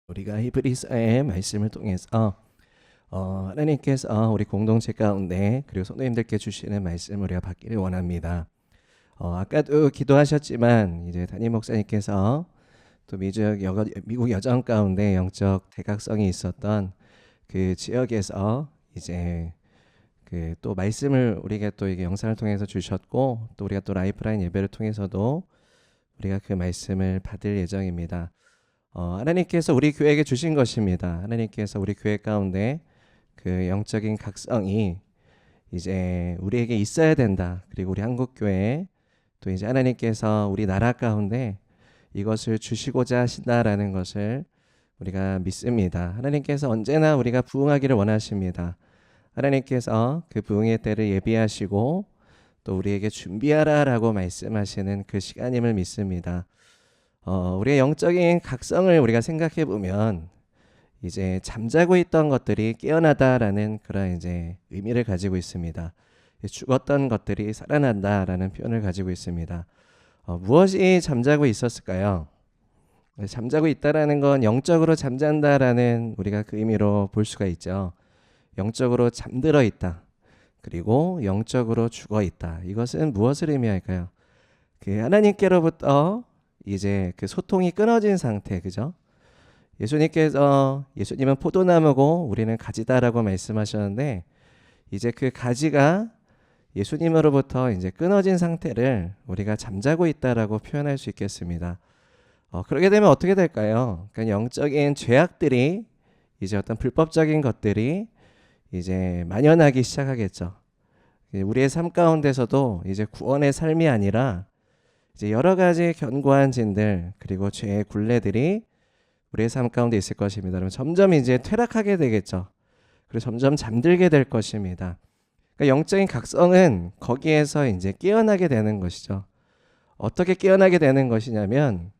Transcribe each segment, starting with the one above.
우리가 히브리서의 말씀을 통해서 하나님께서 우리 공동체 가운데 그리고 성도님들께 주시는 말씀을 우리가 받기를 원합니다. 아까도 기도하셨지만 이제 담임 목사님께서 또 미국 여정 가운데 영적 대각성이 있었던 그 지역에서 이제 그 또 말씀을 우리가 또 이게 영상을 통해서 주셨고, 또 우리가 또 라이프라인 예배를 통해서도 우리가 그 말씀을 받을 예정입니다. 하나님께서 우리 교회에게 주신 것입니다. 하나님께서 우리 교회 가운데 그 영적인 각성이 이제 우리에게 있어야 된다. 그리고 우리 한국교회 또 이제 하나님께서 우리 나라 가운데 이것을 주시고자 하신다라는 것을 우리가 믿습니다. 하나님께서 언제나 우리가 부흥하기를 원하십니다. 하나님께서 그 부흥의 때를 예비하시고 또 우리에게 준비하라라고 말씀하시는 그 시간임을 믿습니다. 우리의 영적인 각성을 우리가 생각해 보면 이제 잠자고 있던 것들이 깨어나다라는 그런 이제 의미를 가지고 있습니다. 죽었던 것들이 살아난다라는 표현을 가지고 있습니다. 무엇이 잠자고 있었을까요? 잠자고 있다라는 건 영적으로 잠잔다라는 우리가 그 의미로 볼 수가 있죠. 영적으로 잠들어 있다. 그리고 영적으로 죽어 있다. 이것은 무엇을 의미할까요? 그 하나님께로부터 이제 그 소통이 끊어진 상태, 그죠? 예수님은 포도나무고 우리는 가지다라고 말씀하셨는데, 이제 그 가지가 예수님으로부터 이제 끊어진 상태를 우리가 잠자고 있다라고 표현할 수 있겠습니다. 그렇게 되면 어떻게 될까요? 그러니까 영적인 죄악들이 이제 어떤 불법적인 것들이 이제 만연하기 시작하겠죠. 우리의 삶 가운데서도 이제 구원의 삶이 아니라 이제 여러 가지 견고한 진들 그리고 죄의 굴레들이 우리의 삶 가운데 있을 것입니다. 그러면 점점 이제 퇴락하게 되겠죠. 그리고 점점 잠들게 될 것입니다. 그러니까 영적인 각성은 거기에서 이제 깨어나게 되는 것이죠. 어떻게 깨어나게 되는 것이냐면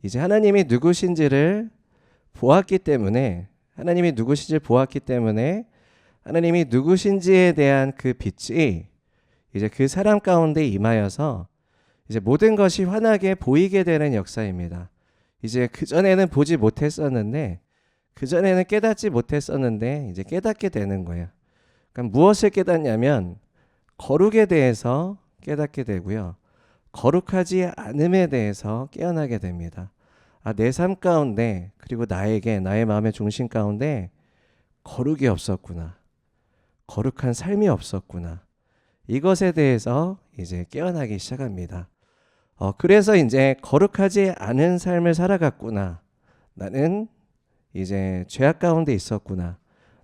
이제 하나님이 누구신지를 보았기 때문에 하나님이 누구신지에 대한 그 빛이 이제 그 사람 가운데 임하여서 이제 모든 것이 환하게 보이게 되는 역사입니다. 이제 그전에는 보지 못했었는데, 그전에는 깨닫지 못했었는데 이제 깨닫게 되는 거예요. 그러니까 무엇을 깨닫냐면 거룩에 대해서 깨닫게 되고요. 거룩하지 않음에 대해서 깨어나게 됩니다. 내 삶 가운데 그리고 나의 마음의 중심 가운데 거룩이 없었구나. 거룩한 삶이 없었구나. 이것에 대해서 이제 깨어나기 시작합니다. 그래서 이제 거룩하지 않은 삶을 살아갔구나. 나는 이제 죄악 가운데 있었구나.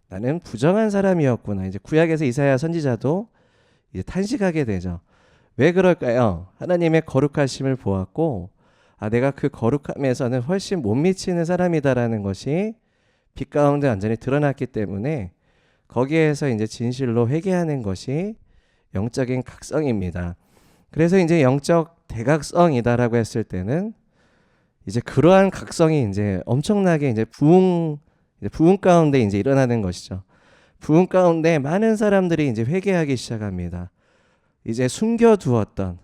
나는 부정한 사람이었구나. 이제 구약에서 이사야 선지자도 이제 탄식하게 되죠. 왜 그럴까요? 하나님의 거룩하심을 보았고, 내가 그 거룩함에서는 훨씬 못 미치는 사람이다라는 것이 빛 가운데 완전히 드러났기 때문에 거기에서 이제 진실로 회개하는 것이 영적인 각성입니다. 그래서 이제 영적 대각성이다라고 했을 때는 이제 그러한 각성이 이제 엄청나게 이제 부흥 가운데 이제 일어나는 것이죠. 부흥 가운데 많은 사람들이 이제 회개하기 시작합니다. 이제 숨겨두었던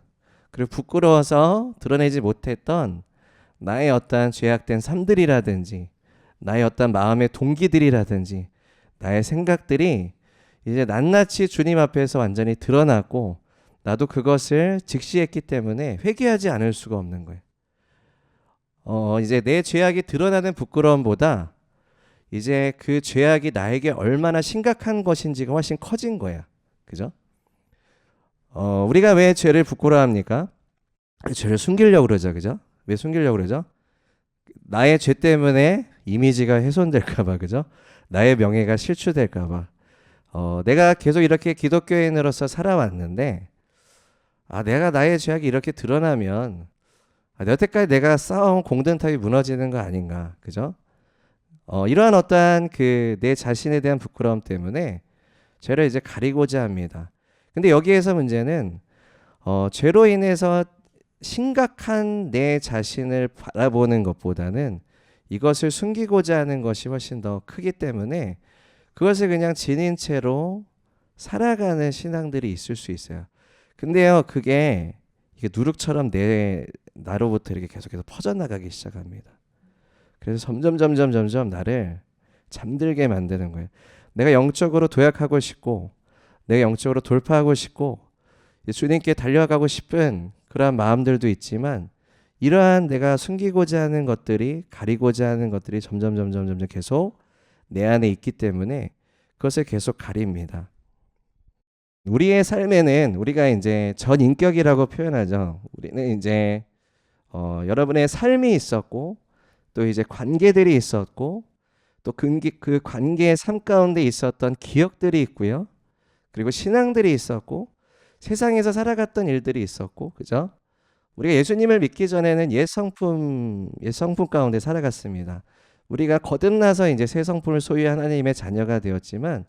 그리고 부끄러워서 드러내지 못했던 나의 어떤 죄악된 삶들이라든지 나의 어떤 마음의 동기들이라든지 나의 생각들이 이제 낱낱이 주님 앞에서 완전히 드러났고 나도 그것을 직시했기 때문에 회개하지 않을 수가 없는 거예요. 이제 내 죄악이 드러나는 부끄러움보다 이제 그 죄악이 나에게 얼마나 심각한 것인지가 훨씬 커진 거야. 그죠? 우리가 왜 죄를 부끄러워합니까? 죄를 숨기려고 그러죠. 그죠? 왜 숨기려고 그러죠? 나의 죄 때문에 이미지가 훼손될까봐, 그죠? 나의 명예가 실추될까봐. 내가 계속 이렇게 기독교인으로서 살아왔는데, 내가 나의 죄악이 이렇게 드러나면, 여태까지 내가 쌓아온 공든탑이 무너지는 거 아닌가, 그죠? 이러한 어떠한 그 내 자신에 대한 부끄러움 때문에 죄를 이제 가리고자 합니다. 근데 여기에서 문제는, 죄로 인해서 심각한 내 자신을 바라보는 것보다는 이것을 숨기고자 하는 것이 훨씬 더 크기 때문에 그것을 그냥 지닌 채로 살아가는 신앙들이 있을 수 있어요. 근데요, 이게 누룩처럼 나로부터 이렇게 계속해서 퍼져나가기 시작합니다. 그래서 점점 나를 잠들게 만드는 거예요. 내가 영적으로 도약하고 싶고 내가 영적으로 돌파하고 싶고 주님께 달려가고 싶은 그러한 마음들도 있지만 이러한 내가 숨기고자 하는 것들이 가리고자 하는 것들이 점점 계속 내 안에 있기 때문에 그것을 계속 가립니다. 우리의 삶에는 우리가 이제 전인격이라고 표현하죠. 우리는 이제 여러분의 삶이 있었고 또 이제 관계들이 있었고 또 그 관계의 삶 가운데 있었던 기억들이 있고요. 그리고 신앙들이 있었고 세상에서 살아갔던 일들이 있었고, 그죠? 우리가 예수님을 믿기 전에는 옛 성품 가운데 살아갔습니다. 우리가 거듭나서 이제 새 성품을 소유한 하나님의 자녀가 되었지만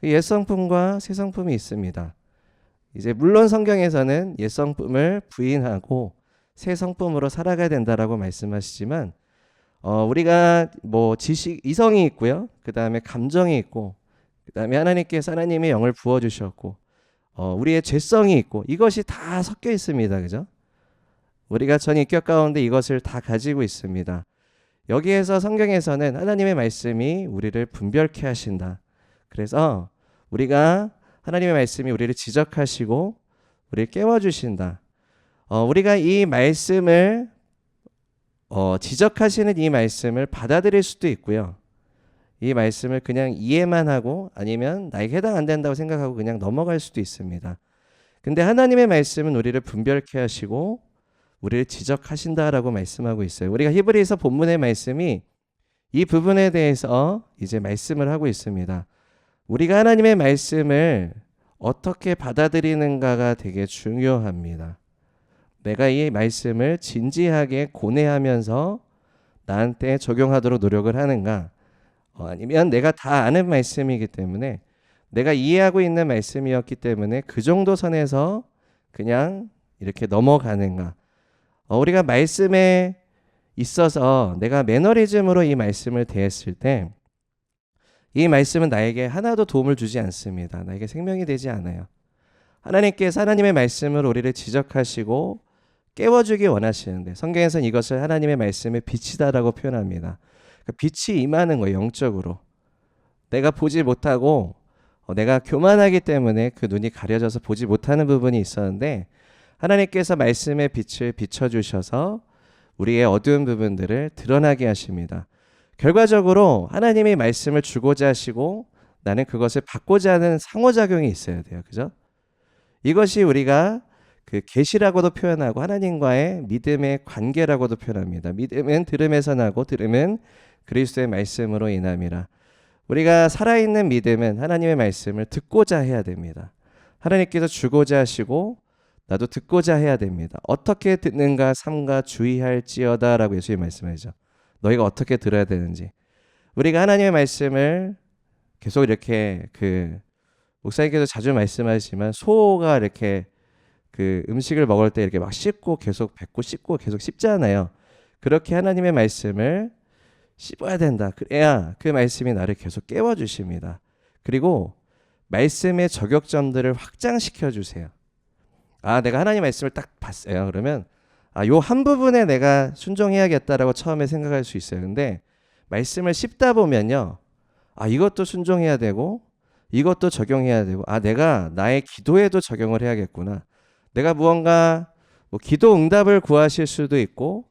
그 옛 성품과 새 성품이 있습니다. 이제 물론 성경에서는 옛 성품을 부인하고 새 성품으로 살아가야 된다라고 말씀하시지만 우리가 뭐 지식 이성이 있고요. 그다음에 감정이 있고 그다음에 하나님께서 하나님의 영을 부어 주셨고 우리의 죄성이 있고 이것이 다 섞여 있습니다. 그죠? 우리가 전인격 가운데 이것을 다 가지고 있습니다. 여기에서 성경에서는 하나님의 말씀이 우리를 분별케 하신다. 그래서 우리가 하나님의 말씀이 우리를 지적하시고 우리를 깨워주신다. 우리가 이 말씀을 지적하시는 이 말씀을 받아들일 수도 있고요. 이 말씀을 그냥 이해만 하고 아니면 나에게 해당 안 된다고 생각하고 그냥 넘어갈 수도 있습니다. 근데 하나님의 말씀은 우리를 분별케 하시고 우리를 지적하신다라고 말씀하고 있어요. 우리가 히브리서 본문의 말씀이 이 부분에 대해서 이제 말씀을 하고 있습니다. 우리가 하나님의 말씀을 어떻게 받아들이는가가 되게 중요합니다. 내가 이 말씀을 진지하게 고뇌하면서 나한테 적용하도록 노력을 하는가? 아니면 내가 다 아는 말씀이기 때문에 내가 이해하고 있는 말씀이었기 때문에 그 정도 선에서 그냥 이렇게 넘어가는가? 우리가 말씀에 있어서 내가 매너리즘으로 이 말씀을 대했을 때 이 말씀은 나에게 하나도 도움을 주지 않습니다. 나에게 생명이 되지 않아요. 하나님께서 하나님의 말씀을 우리를 지적하시고 깨워주기 원하시는데 성경에서는 이것을 하나님의 말씀의 빛이다라고 표현합니다. 그러니까 빛이 임하는 거예요. 영적으로. 내가 보지 못하고 내가 교만하기 때문에 그 눈이 가려져서 보지 못하는 부분이 있었는데 하나님께서 말씀의 빛을 비춰주셔서 우리의 어두운 부분들을 드러나게 하십니다. 결과적으로 하나님이 말씀을 주고자 하시고 나는 그것을 받고자 하는 상호작용이 있어야 돼요. 그죠? 이것이 우리가 그 계시라고도 표현하고 하나님과의 믿음의 관계라고도 표현합니다. 믿음은 들음에서 나고 들음은 그리스도의 말씀으로 인함이라. 우리가 살아있는 믿음은 하나님의 말씀을 듣고자 해야 됩니다. 하나님께서 주고자 하시고 나도 듣고자 해야 됩니다. 어떻게 듣는가 삼가 주의할지어다 라고 예수님 말씀하죠. 너희가 어떻게 들어야 되는지. 우리가 하나님의 말씀을 계속 이렇게 목사님께서 자주 말씀하시지만 소가 이렇게 그 음식을 먹을 때 이렇게 막 씹고 계속 뱉고 씹고 계속 씹잖아요. 그렇게 하나님의 말씀을 씹어야 된다. 그래야 그 말씀이 나를 계속 깨워주십니다. 그리고 말씀의 저격점들을 확장시켜 주세요. 내가 하나님 말씀을 딱 봤어요. 그러면 요 한 부분에 내가 순종해야겠다라고 처음에 생각할 수 있어요. 근데 말씀을 씹다 보면요. 이것도 순종해야 되고 이것도 적용해야 되고 내가 나의 기도에도 적용을 해야겠구나. 내가 무언가 기도 응답을 구하실 수도 있고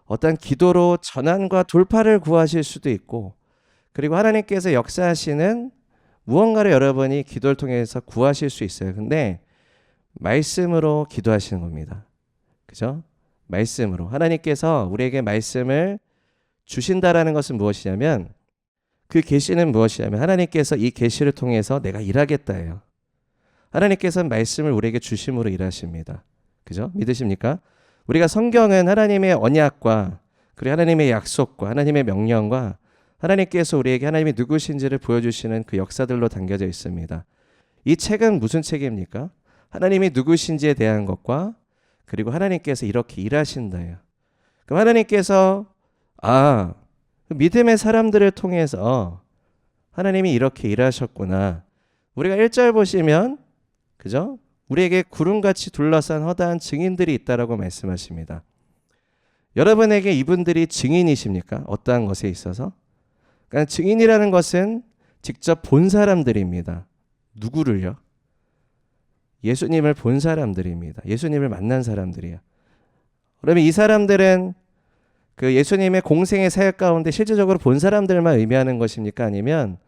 어떤 기도로 전환과 돌파를 구하실 수도 있고 그리고 하나님께서 역사하시는 무언가를 여러분이 기도를 통해서 구하실 수 있어요. 근데 말씀으로 기도하시는 겁니다. 그죠? 말씀으로. 하나님께서 우리에게 말씀을 주신다라는 것은 무엇이냐면 그 계시는 무엇이냐면 하나님께서 이 계시를 통해서 내가 일하겠다예요. 하나님께서는 말씀을 우리에게 주심으로 일하십니다. 그죠? 믿으십니까? 우리가 성경은 하나님의 언약과 그리고 하나님의 약속과 하나님의 명령과 하나님께서 우리에게 하나님이 누구신지를 보여주시는 그 역사들로 담겨져 있습니다. 이 책은 무슨 책입니까? 하나님이 누구신지에 대한 것과 그리고 하나님께서 이렇게 일하신다예요. 그럼 하나님께서 믿음의 사람들을 통해서 하나님이 이렇게 일하셨구나. 우리가 1절 보시면 그죠? 우리에게 구름같이 둘러싼 허다한 증인들이 있다라고 말씀하십니다. 여러분에게 이분들이 증인이십니까? 어떠한 것에 있어서? 그러니까 증인이라는 것은 직접 본 사람들입니다. 누구를요? 예수님을 본 사람들입니다. 예수님을 만난 사람들이요. 그러면 이 사람들은 그 예수님의 공생의 사역 가운데 실제적으로 본 사람들만 의미하는 것입니까? 아니면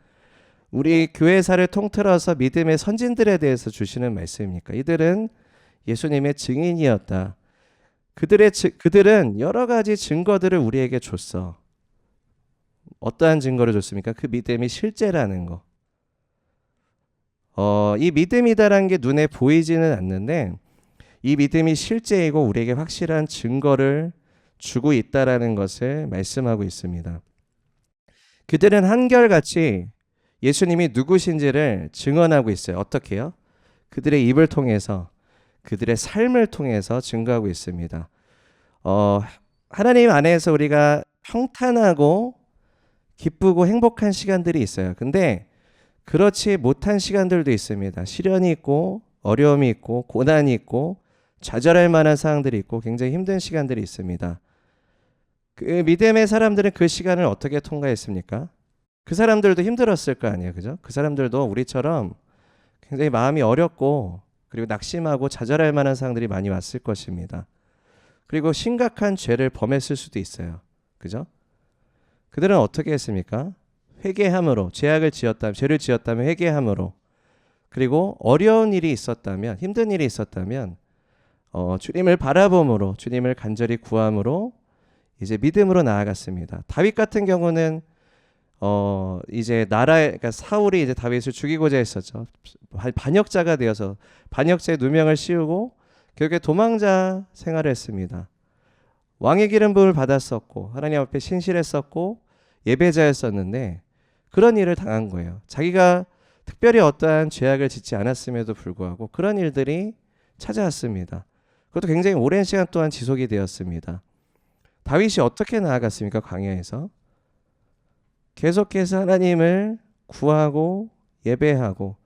우리 교회사를 통틀어서 믿음의 선진들에 대해서 주시는 말씀입니까? 이들은 예수님의 증인이었다. 그들은 여러 가지 증거들을 우리에게 줬어. 어떠한 증거를 줬습니까? 그 믿음이 실제라는 거. 이 믿음이다라는 게 눈에 보이지는 않는데 이 믿음이 실제이고 우리에게 확실한 증거를 주고 있다라는 것을 말씀하고 있습니다. 그들은 한결같이 예수님이 누구신지를 증언하고 있어요. 어떻게요? 그들의 입을 통해서, 그들의 삶을 통해서 증거하고 있습니다. 하나님 안에서 우리가 평탄하고 기쁘고 행복한 시간들이 있어요. 근데 그렇지 못한 시간들도 있습니다. 시련이 있고 어려움이 있고 고난이 있고 좌절할 만한 상황들이 있고 굉장히 힘든 시간들이 있습니다. 그 믿음의 사람들은 그 시간을 어떻게 통과했습니까? 그 사람들도 힘들었을 거 아니에요. 그죠? 그 사람들도 우리처럼 굉장히 마음이 어렵고 그리고 낙심하고 좌절할 만한 상황들이 많이 왔을 것입니다. 그리고 심각한 죄를 범했을 수도 있어요. 그죠? 그들은 어떻게 했습니까? 회개함으로, 죄악을 지었다면, 죄를 지었다면 회개함으로, 그리고 어려운 일이 있었다면, 힘든 일이 있었다면 주님을 바라봄으로, 주님을 간절히 구함으로 이제 믿음으로 나아갔습니다. 다윗 같은 경우는 이제 그러니까 사울이 이제 다윗을 죽이고자 했었죠. 반역자가 되어서 반역자의 누명을 씌우고 결국에 도망자 생활을 했습니다. 왕의 기름 부음을 받았었고 하나님 앞에 신실했었고 예배자였었는데 그런 일을 당한 거예요. 자기가 특별히 어떠한 죄악을 짓지 않았음에도 불구하고 그런 일들이 찾아왔습니다. 그것도 굉장히 오랜 시간 동안 지속이 되었습니다. 다윗이 어떻게 나아갔습니까? 광야에서 계속해서 하나님을 구하고 예배하고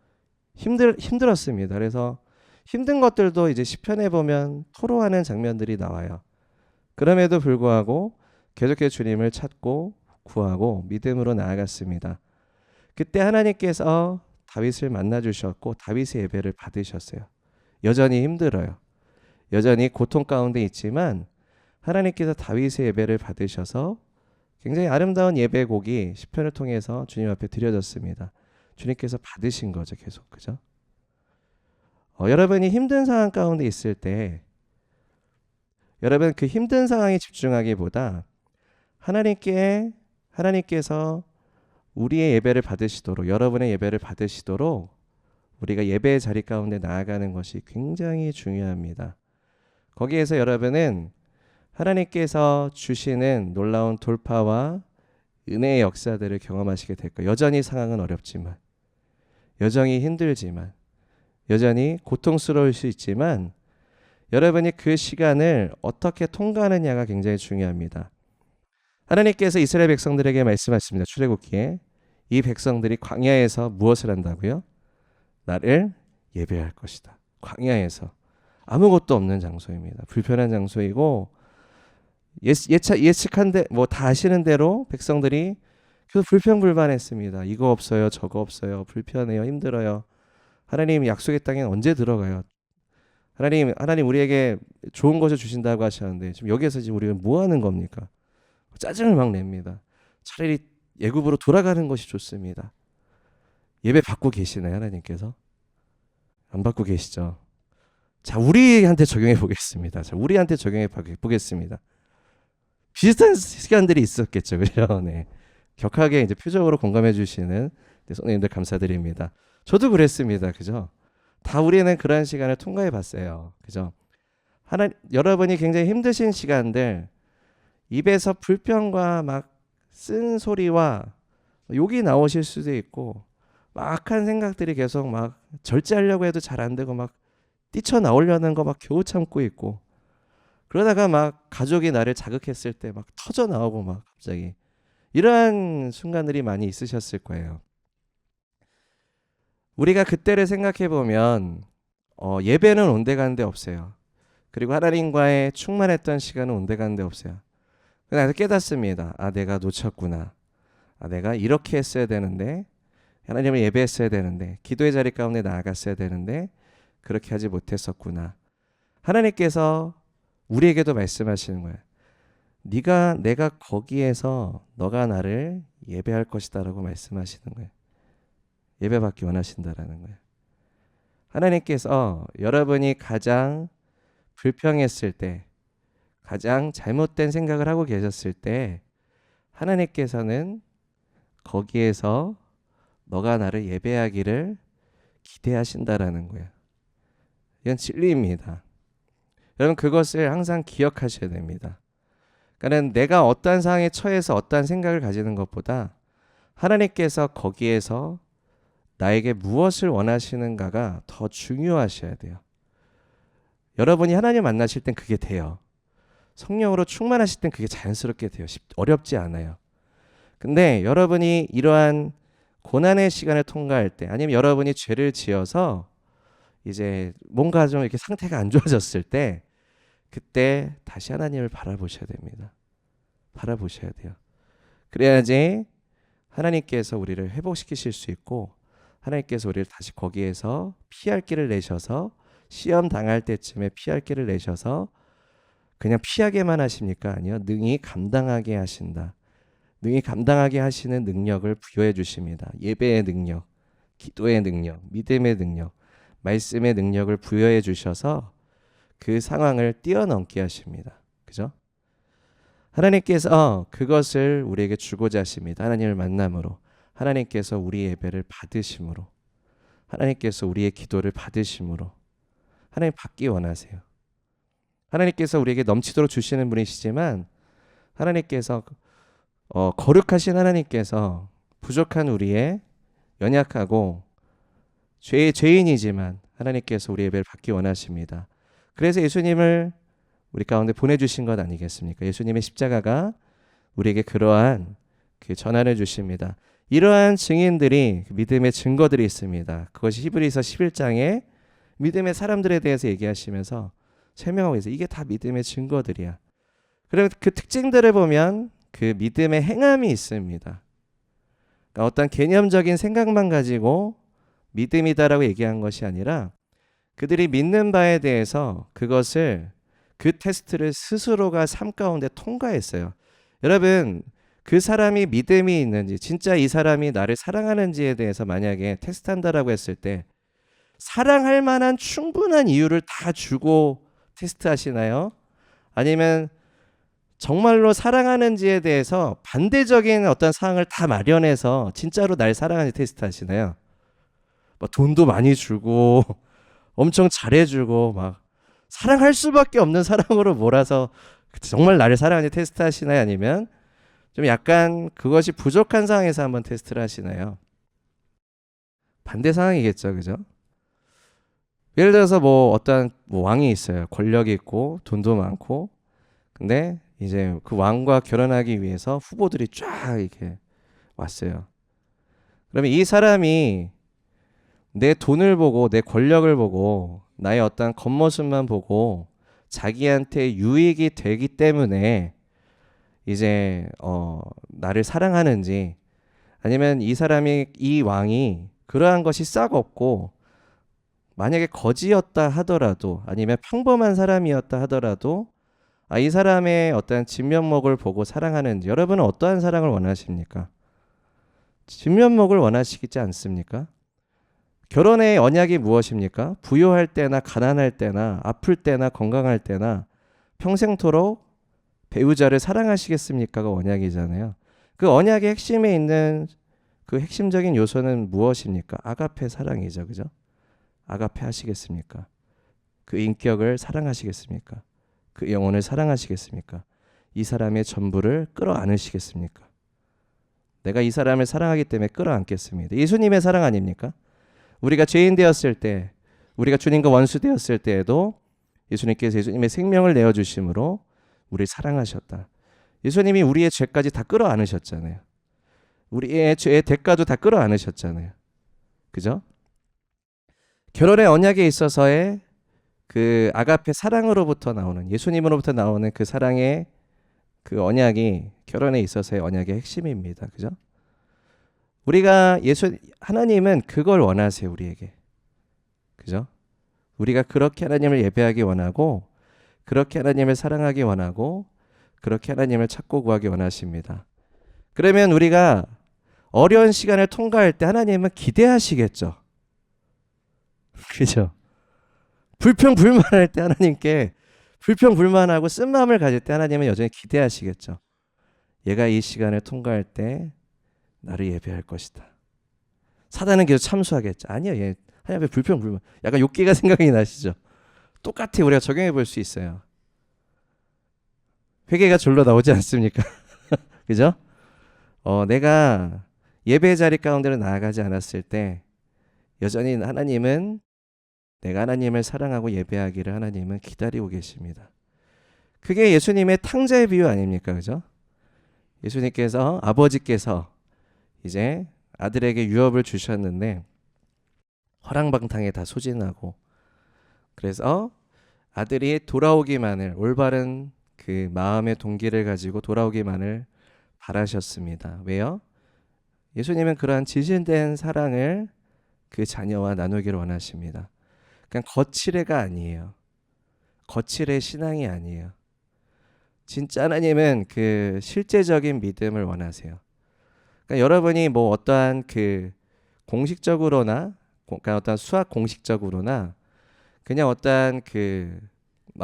힘들었습니다. 그래서 힘든 것들도 이제 시편에 보면 토로하는 장면들이 나와요. 그럼에도 불구하고 계속해서 주님을 찾고 구하고 믿음으로 나아갔습니다. 그때 하나님께서 다윗을 만나 주셨고 다윗의 예배를 받으셨어요. 여전히 힘들어요. 여전히 고통 가운데 있지만 하나님께서 다윗의 예배를 받으셔서 굉장히 아름다운 예배곡이 시편을 통해서 주님 앞에 드려졌습니다. 주님께서 받으신 거죠, 계속. 그죠? 여러분이 힘든 상황 가운데 있을 때 여러분 그 힘든 상황에 집중하기보다 하나님께서 우리의 예배를 받으시도록 여러분의 예배를 받으시도록 우리가 예배의 자리 가운데 나아가는 것이 굉장히 중요합니다. 거기에서 여러분은 하나님께서 주시는 놀라운 돌파와 은혜의 역사들을 경험하시게 될 거예요. 여전히 상황은 어렵지만 여전히 힘들지만 여전히 고통스러울 수 있지만 여러분이 그 시간을 어떻게 통과하느냐가 굉장히 중요합니다. 하나님께서 이스라엘 백성들에게 말씀하십니다. 출애굽기에 이 백성들이 광야에서 무엇을 한다고요? 나를 예배할 것이다. 광야에서 아무것도 없는 장소입니다. 불편한 장소이고 예측한데 다 아시는 대로 백성들이 계속 불평불만했습니다. 이거 없어요, 저거 없어요, 불편해요, 힘들어요. 하나님 약속의 땅에 언제 들어가요? 하나님 우리에게 좋은 것을 주신다고 하셨는데 지금 여기에서 지금 우리가 뭐 하는 겁니까? 짜증을 막 냅니다. 차라리 애굽으로 돌아가는 것이 좋습니다. 예배 받고 계시나요, 하나님께서? 안 받고 계시죠? 자, 우리한테 적용해 보겠습니다. 비슷한 시간들이 있었겠죠, 그죠? 네. 격하게 이제 표적으로 공감해 주시는 선생님들 감사드립니다. 저도 그랬습니다, 그죠? 다 우리는 그런 시간을 통과해 봤어요, 그죠? 여러분이 굉장히 힘드신 시간들, 입에서 불평과 막 쓴 소리와 욕이 나오실 수도 있고, 막 악한 생각들이 계속 막 절제하려고 해도 잘 안 되고 막 뛰쳐나오려는 거 막 겨우 참고 있고, 그러다가 막 가족이 나를 자극했을 때 막 터져 나오고 막 갑자기 이러한 순간들이 많이 있으셨을 거예요. 우리가 그때를 생각해 보면 예배는 온데간데 없어요. 그리고 하나님과의 충만했던 시간은 온데간데 없어요. 그래서 깨닫습니다. 아, 내가 놓쳤구나. 아, 내가 이렇게 했어야 되는데, 하나님을 예배했어야 되는데, 기도의 자리 가운데 나아갔어야 되는데 그렇게 하지 못했었구나. 하나님께서 우리에게도 말씀하시는 거예요. 내가 거기에서 너가 나를 예배할 것이다라고 말씀하시는 거예요. 예배받기 원하신다라는 거예요. 하나님께서 여러분이 가장 불평했을 때, 가장 잘못된 생각을 하고 계셨을 때 하나님께서는 거기에서 너가 나를 예배하기를 기대하신다라는 거예요. 이건 진리입니다. 여러분 그것을 항상 기억하셔야 됩니다. 그러니까 내가 어떠한 상황에 처해서 어떠한 생각을 가지는 것보다 하나님께서 거기에서 나에게 무엇을 원하시는가가 더 중요하셔야 돼요. 여러분이 하나님 만나실 땐 그게 돼요. 성령으로 충만하실 땐 그게 자연스럽게 돼요. 어렵지 않아요. 근데 여러분이 이러한 고난의 시간을 통과할 때, 아니면 여러분이 죄를 지어서 이제 뭔가 좀 이렇게 상태가 안 좋아졌을 때, 그때 다시 하나님을 바라보셔야 됩니다. 바라보셔야 돼요. 그래야지 하나님께서 우리를 회복시키실 수 있고, 하나님께서 우리를 다시 거기에서 피할 길을 내셔서, 시험 당할 때쯤에 피할 길을 내셔서 그냥 피하게만 하십니까? 아니요. 능히 감당하게 하신다. 능히 감당하게 하시는 능력을 부여해 주십니다. 예배의 능력, 기도의 능력, 믿음의 능력, 말씀의 능력을 부여해 주셔서 그 상황을 뛰어넘게 하십니다. 그죠? 하나님께서 그것을 우리에게 주고자 하십니다. 하나님을 만남으로, 하나님께서 우리의 예배를 받으심으로, 하나님께서 우리의 기도를 받으심으로, 하나님 받기 원하세요. 하나님께서 우리에게 넘치도록 주시는 분이시지만, 하나님께서 거룩하신 하나님께서 부족한 우리의 연약하고 죄인이지만 하나님께서 우리의 예배를 받기 원하십니다. 그래서 예수님을 우리 가운데 보내주신 것 아니겠습니까? 예수님의 십자가가 우리에게 그러한 그 전환을 주십니다. 이러한 증인들이, 믿음의 증거들이 있습니다. 그것이 히브리서 11장에 믿음의 사람들에 대해서 얘기하시면서 설명하고 있어요. 이게 다 믿음의 증거들이야. 그리고 그 특징들을 보면 그 믿음의 행함이 있습니다. 그러니까 어떤 개념적인 생각만 가지고 믿음이다라고 얘기한 것이 아니라 그들이 믿는 바에 대해서 그것을, 그 테스트를 스스로가 삶 가운데 통과했어요. 여러분, 그 사람이 믿음이 있는지, 진짜 이 사람이 나를 사랑하는지에 대해서 만약에 테스트한다라고 했을 때 사랑할 만한 충분한 이유를 다 주고 테스트하시나요? 아니면 정말로 사랑하는지에 대해서 반대적인 어떤 상황을 다 마련해서 진짜로 날 사랑하는지 테스트하시나요? 뭐 돈도 많이 주고 엄청 잘해주고 막 사랑할 수밖에 없는 사랑으로 몰아서 정말 나를 사랑하는지 테스트하시나요? 아니면 좀 약간 그것이 부족한 상황에서 한번 테스트를 하시나요? 반대 상황이겠죠, 그죠? 예를 들어서 뭐 어떤 뭐 왕이 있어요. 권력이 있고 돈도 많고, 근데 이제 그 왕과 결혼하기 위해서 후보들이 쫙 이렇게 왔어요. 그러면 이 사람이 내 돈을 보고, 내 권력을 보고, 나의 어떤 겉모습만 보고 자기한테 유익이 되기 때문에 이제 나를 사랑하는지, 아니면 이 사람이, 이 왕이 그러한 것이 싹 없고 만약에 거지였다 하더라도, 아니면 평범한 사람이었다 하더라도 이 사람의 어떤 진면목을 보고 사랑하는지, 여러분은 어떠한 사랑을 원하십니까? 진면목을 원하시지 않습니까? 결혼의 언약이 무엇입니까? 부유할 때나 가난할 때나 아플 때나 건강할 때나 평생토록 배우자를 사랑하시겠습니까가 언약이잖아요. 그 언약의 핵심에 있는 그 핵심적인 요소는 무엇입니까? 아가페 사랑이죠. 그죠? 아가페 하시겠습니까? 그 인격을 사랑하시겠습니까? 그 영혼을 사랑하시겠습니까? 이 사람의 전부를 끌어안으시겠습니까? 내가 이 사람을 사랑하기 때문에 끌어안겠습니다. 예수님의 사랑 아닙니까? 우리가 죄인 되었을 때, 우리가 주님과 원수 되었을 때에도 예수님께서 예수님의 생명을 내어주심으로 우리를 사랑하셨다. 예수님이 우리의 죄까지 다 끌어안으셨잖아요. 우리의 죄의 대가도 다 끌어안으셨잖아요. 그죠? 결혼의 언약에 있어서의 그 아가페 사랑으로부터 나오는, 예수님으로부터 나오는 그 사랑의 그 언약이 결혼에 있어서의 언약의 핵심입니다. 그죠? 우리가 하나님은 그걸 원하세요, 우리에게. 그죠? 우리가 그렇게 하나님을 예배하기 원하고, 그렇게 하나님을 사랑하기 원하고, 그렇게 하나님을 찾고 구하기 원하십니다. 그러면 우리가 어려운 시간을 통과할 때 하나님은 기대하시겠죠. 그죠? 불평불만할 때 하나님께 불평불만하고 쓴마음을 가질 때 하나님은 여전히 기대하시겠죠. 얘가 이 시간을 통과할 때 나를 예배할 것이다. 사단은 계속 참수하겠죠. 아니요, 얘 하나님 앞에 불평불만. 약간 욥기가 생각이 나시죠? 똑같이 우리가 적용해 볼 수 있어요. 회개가 절로 나오지 않습니까? 그죠? 내가 예배 자리 가운데로 나아가지 않았을 때 여전히 하나님은 내가 하나님을 사랑하고 예배하기를 하나님은 기다리고 계십니다. 그게 예수님의 탕자의 비유 아닙니까? 그죠? 예수님께서 아버지께서 이제 아들에게 유업을 주셨는데 허랑방탕에 다 소진하고 그래서 아들이 돌아오기만을 올바른 그 마음의 동기를 가지고 돌아오기만을 바라셨습니다. 왜요? 예수님은 그러한 지신된 사랑을 그 자녀와 나누기를 원하십니다. 그냥 거칠애가 아니에요. 거칠애 신앙이 아니에요. 진짜 하나님은 그 실제적인 믿음을 원하세요. 그러니까 여러분이 뭐 어떠한 그 공식적으로나 그러니까 어떤 수학 공식적으로나 그냥 어떠한 그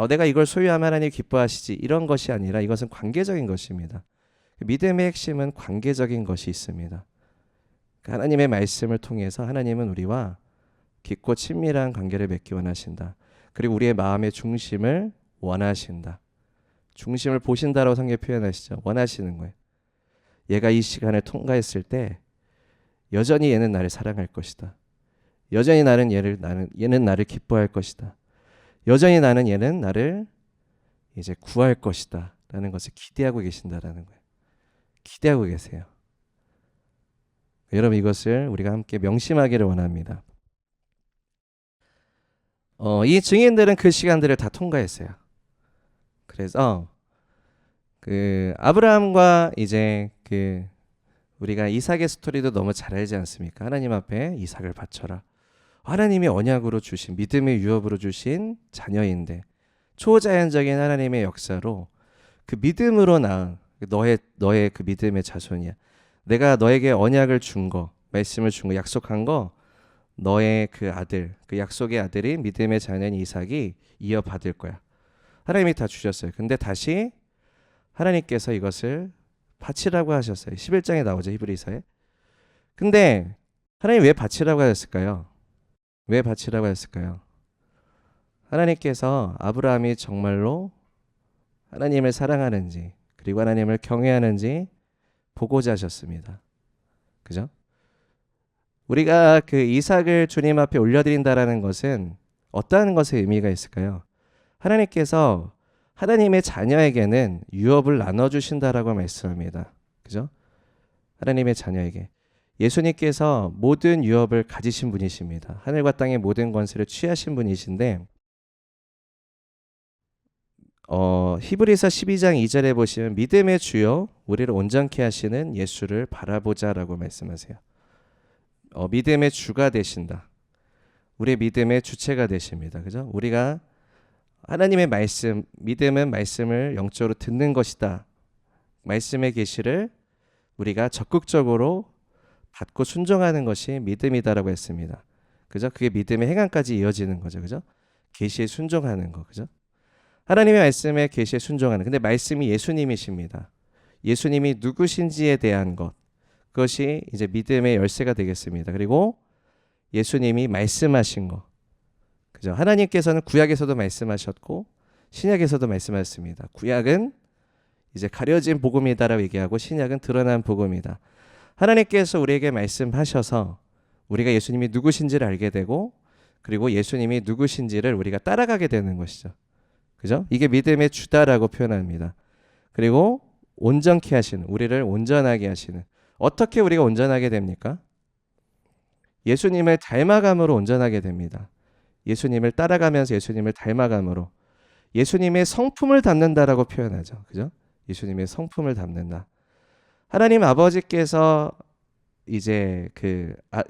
내가 이걸 소유하면 하나님 기뻐하시지 이런 것이 아니라 이것은 관계적인 것입니다. 믿음의 핵심은 관계적인 것이 있습니다. 하나님의 말씀을 통해서 하나님은 우리와 깊고 친밀한 관계를 맺기 원하신다. 그리고 우리의 마음의 중심을 원하신다. 중심을 보신다라고 성경에 표현하시죠. 원하시는 거예요. 얘가 이 시간을 통과했을 때 여전히 얘는 나를 사랑할 것이다. 여전히 얘는 나를 기뻐할 것이다. 여전히 얘는 나를 이제 구할 것이다. 라는 것을 기대하고 계신다라는 거예요. 기대하고 계세요. 여러분 이것을 우리가 함께 명심하기를 원합니다. 이 증인들은 그 시간들을 다 통과했어요. 그래서 그 아브라함과 이제 그 우리가 이삭의 스토리도 너무 잘 알지 않습니까? 하나님 앞에 이삭을 바쳐라. 하나님이 언약으로 주신 믿음의 유업으로 주신 자녀인데 초자연적인 하나님의 역사로 그 믿음으로 낳은 너의 그 믿음의 자손이야. 내가 너에게 언약을 준 거, 말씀을 준 거, 약속한 거 너의 그 아들, 그 약속의 아들이 믿음의 자녀인 이삭이 이어받을 거야. 하나님이 다 주셨어요. 근데 다시 하나님께서 이것을 바치라고 하셨어요. 11장에 나오죠. 히브리서에. 근데 하나님 왜 바치라고 하셨을까요? 왜 바치라고 했을까요? 하나님께서 아브라함이 정말로 하나님을 사랑하는지 그리고 하나님을 경외하는지 보고자 하셨습니다. 그죠? 우리가 그 이삭을 주님 앞에 올려드린다라는 것은 어떠한 것의 의미가 있을까요? 하나님께서 하나님의 자녀에게는 유업을 나눠주신다라고 말씀합니다. 그죠? 하나님의 자녀에게. 예수님께서 모든 유업을 가지신 분이십니다. 하늘과 땅의 모든 권세를 취하신 분이신데 히브리서 12장 2절에 보시면 믿음의 주요 우리를 온전케 하시는 예수를 바라보자라고 말씀하세요. 믿음의 주가 되신다. 우리의 믿음의 주체가 되십니다. 그죠? 우리가 하나님의 말씀, 믿음은 말씀을 영적으로 듣는 것이다. 말씀의 계시를 우리가 적극적으로 받고 순종하는 것이 믿음이다라고 했습니다. 그죠? 그게 믿음의 행함까지 이어지는 거죠. 그죠? 계시에 순종하는 거. 그죠? 하나님의 말씀에 계시에 순종하는. 근데 말씀이 예수님이십니다. 예수님이 누구신지에 대한 것. 그것이 이제 믿음의 열쇠가 되겠습니다. 그리고 예수님이 말씀하신 것. 그죠? 하나님께서는 구약에서도 말씀하셨고 신약에서도 말씀하셨습니다. 구약은 이제 가려진 복음이다라고 얘기하고 신약은 드러난 복음이다. 하나님께서 우리에게 말씀하셔서 우리가 예수님이 누구신지를 알게 되고 그리고 예수님이 누구신지를 우리가 따라가게 되는 것이죠. 그죠? 이게 믿음의 주다라고 표현합니다. 그리고 온전케 하시는, 우리를 온전하게 하시는. 어떻게 우리가 온전하게 됩니까? 예수님을 닮아감으로 온전하게 됩니다. 예수님을 따라가면서 예수님을 닮아감으로 예수님의 성품을 담는다라고 표현하죠. 그죠? 예수님의 성품을 담는다. 하나님 아버지께서 이제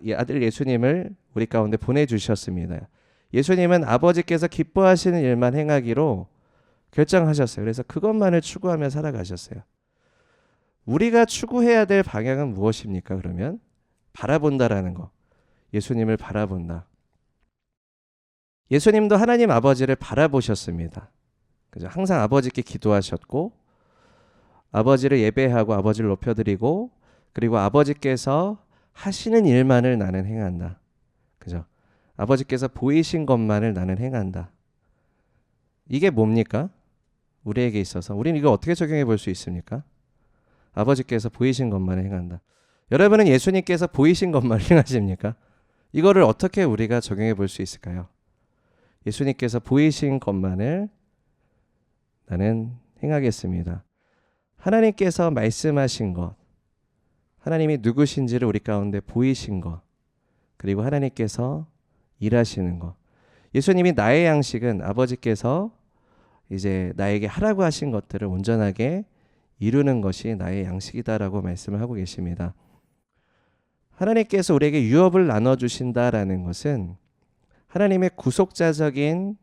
이 아들 예수님을 우리 가운데 보내주셨습니다. 예수님은 아버지께서 기뻐하시는 일만 행하기로 결정하셨어요. 그래서 그것만을 추구하며 살아가셨어요. 우리가 추구해야 될 방향은 무엇입니까? 그러면 바라본다라는 거. 예수님을 바라본다. 예수님도 하나님 아버지를 바라보셨습니다. 그죠? 항상 아버지께 기도하셨고 아버지를 예배하고 아버지를 높여드리고 그리고 아버지께서 하시는 일만을 나는 행한다. 그죠? 아버지께서 보이신 것만을 나는 행한다. 이게 뭡니까? 우리에게 있어서 우리는 이거 어떻게 적용해 볼 수 있습니까? 아버지께서 보이신 것만 행한다. 여러분은 예수님께서 보이신 것만 행하십니까? 이거를 어떻게 우리가 적용해 볼 수 있을까요? 예수님께서 보이신 것만을 나는 행하겠습니다. 하나님께서 말씀하신 것, 하나님이 누구신지를 우리 가운데 보이신 것, 그리고 하나님께서 일하시는 것. 예수님이 나의 양식은 아버지께서 이제 나에게 하라고 하신 것들을 온전하게 이루는 것이 나의 양식이다라고 말씀을 하고 계십니다. 하나님께서 우리에게 유업을 나눠주신다라는 것은 하나님의 구속자적인